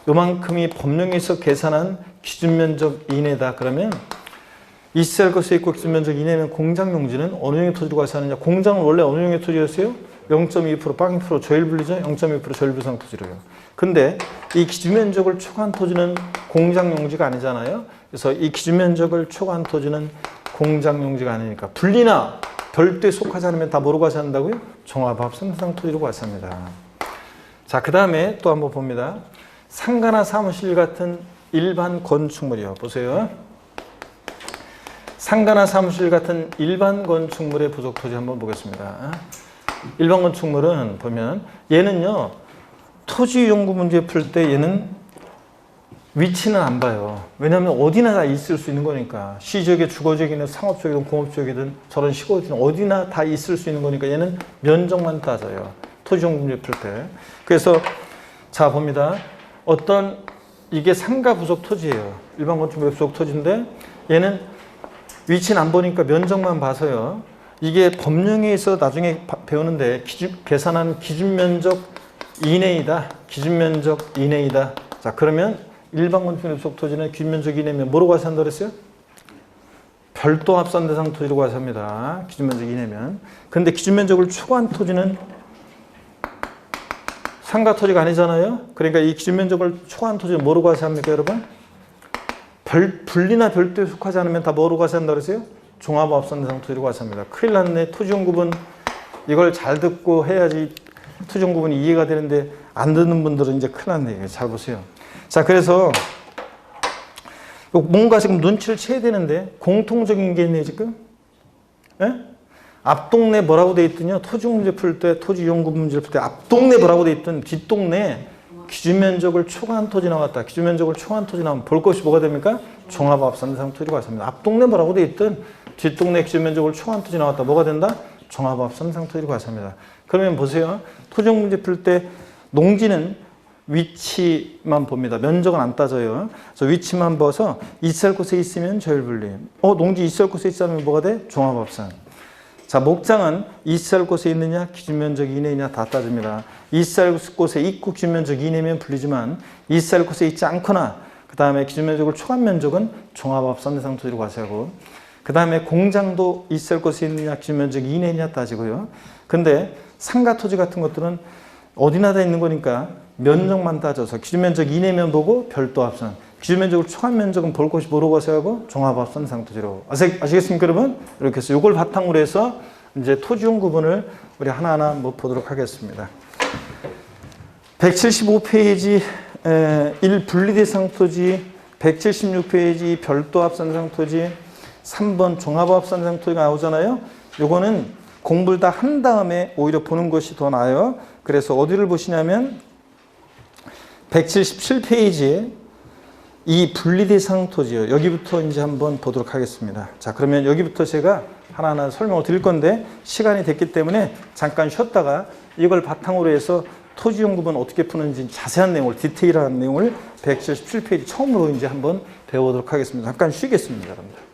S1: 요만큼이 법령에서 계산한 기준 면적 이내다. 그러면 있을 곳에 있고 기준 면적 이내면 공장 용지는 어느 용의 토지로 가서 하느냐. 공장은 원래 어느 용의 토지였어요? 0.2% 빵 2% 조일분리죠. 0.2% 조일부상 토지로요. 근데 이 기준 면적을 초과한 토지는 공장 용지가 아니잖아요. 그래서 이 기준 면적을 초과한 토지는 공장 용지가 아니니까 분리나 별도에 속하지 않으면 다 뭐로 가서 한다고요? 종합합 선상 토지로 가서 합니다. 자, 그 다음에 또 한번 봅니다. 상가나 사무실 같은 일반 건축물이요. 보세요. 상가나 사무실 같은 일반 건축물의 부속 토지 한번 보겠습니다. 일반 건축물은 보면 얘는요. 토지 연구 문제 풀 때 얘는 위치는 안 봐요. 왜냐하면 어디나 다 있을 수 있는 거니까. 시지역에 주거지역이든 상업지역이든 공업지역이든 저런 시골이든 어디나 다 있을 수 있는 거니까 얘는 면적만 따져요. 토지 연구 문제 풀 때. 그래서 자 봅니다. 어떤 이게 상가 부속 토지예요. 일반 건축물의 부속 토지인데 얘는 위치는 안 보니까 면적만 봐서요. 이게 법령에서 나중에 배우는데 계산한 기준 면적 이내이다. 기준 면적 이내이다. 자, 그러면 일반 건축물의 부속 토지는 기준 면적 이내면 뭐로 가서 한다 그랬어요? 별도 합산 대상 토지로 가서 합니다. 기준 면적 이내면. 근데 기준 면적을 초과한 토지는 상가 토지가 아니잖아요. 그러니까 이 기준 면적을 초과한 토지는 뭐로 가서 합니까, 여러분? 분리나 별도에 속하지 않으면 다 뭐로 가서 한다 그랬어요? 종합합산 대상 토지로 가서 합니다. 큰일 났네. 토지연구분 이걸 잘 듣고 해야지 토지연구분이 이해가 되는데 안 듣는 분들은 이제 큰일 났네. 잘 보세요. 자, 그래서 뭔가 지금 눈치를 채야 되는데 공통적인 게 있네 지금. 예? 앞동네 뭐라고 돼 있더니요. 토지 문제 풀 때, 토지 연구 문제를 풀 때 앞동네 뭐라고 돼 있든 뒷동네 기준 면적을 초과한 토지 나왔다. 기준 면적을 초과한 토지 나오면 볼 것이 뭐가 됩니까? 종합합산 대상 토지로 갔습니다. 앞동네 뭐라고 돼 있든 뒷동네 기준 면적을 초과한 토지 나왔다. 뭐가 된다? 종합합산 대상 토지로 갔습니다. 그러면 보세요. 토지 문제 풀 때 농지는 위치만 봅니다. 면적은 안 따져요. 그래서 위치만 봐서 있을 곳에 있으면 조율분리. 농지 있을 곳에 있으면 뭐가 돼? 종합합산. 자, 목장은 있을 곳에 있느냐, 기준 면적 이내냐 다 따집니다. 있을 곳에 있고 기준 면적 이내면 분리지만 있을 곳에 있지 않거나 그 다음에 기준 면적을 초과한 면적은 종합합산 대상 토지로 가세하고 그 다음에 공장도 있을 곳에 있느냐, 기준 면적 이내냐 따지고요. 근데 상가 토지 같은 것들은 어디나 다 있는 거니까 면적만 따져서 기준 면적 이내면 보고 별도 합산. 기준 면적을 초과한 면적은 볼 것이 뭐로 가세요 하고 종합합산 대상 토지로. 아시겠습니까, 여러분? 이렇게 해서 이걸 바탕으로 해서 이제 토지용 구분을 우리 하나하나 보도록 하겠습니다. 175페이지 1 분리대상 토지, 176페이지 별도 합산 대상 토지, 3번 종합합산 대상 토지가 나오잖아요. 요거는 공부를 다 한 다음에 오히려 보는 것이 더 나아요. 그래서 어디를 보시냐면 177페이지에 이 분리대상 토지요. 여기부터 이제 한번 보도록 하겠습니다. 자, 그러면 여기부터 제가 하나하나 설명을 드릴 건데 시간이 됐기 때문에 잠깐 쉬었다가 이걸 바탕으로 해서 토지연구분 어떻게 푸는지 자세한 내용을, 디테일한 내용을 177페이지 처음으로 이제 한번 배워보도록 하겠습니다. 잠깐 쉬겠습니다, 여러분들.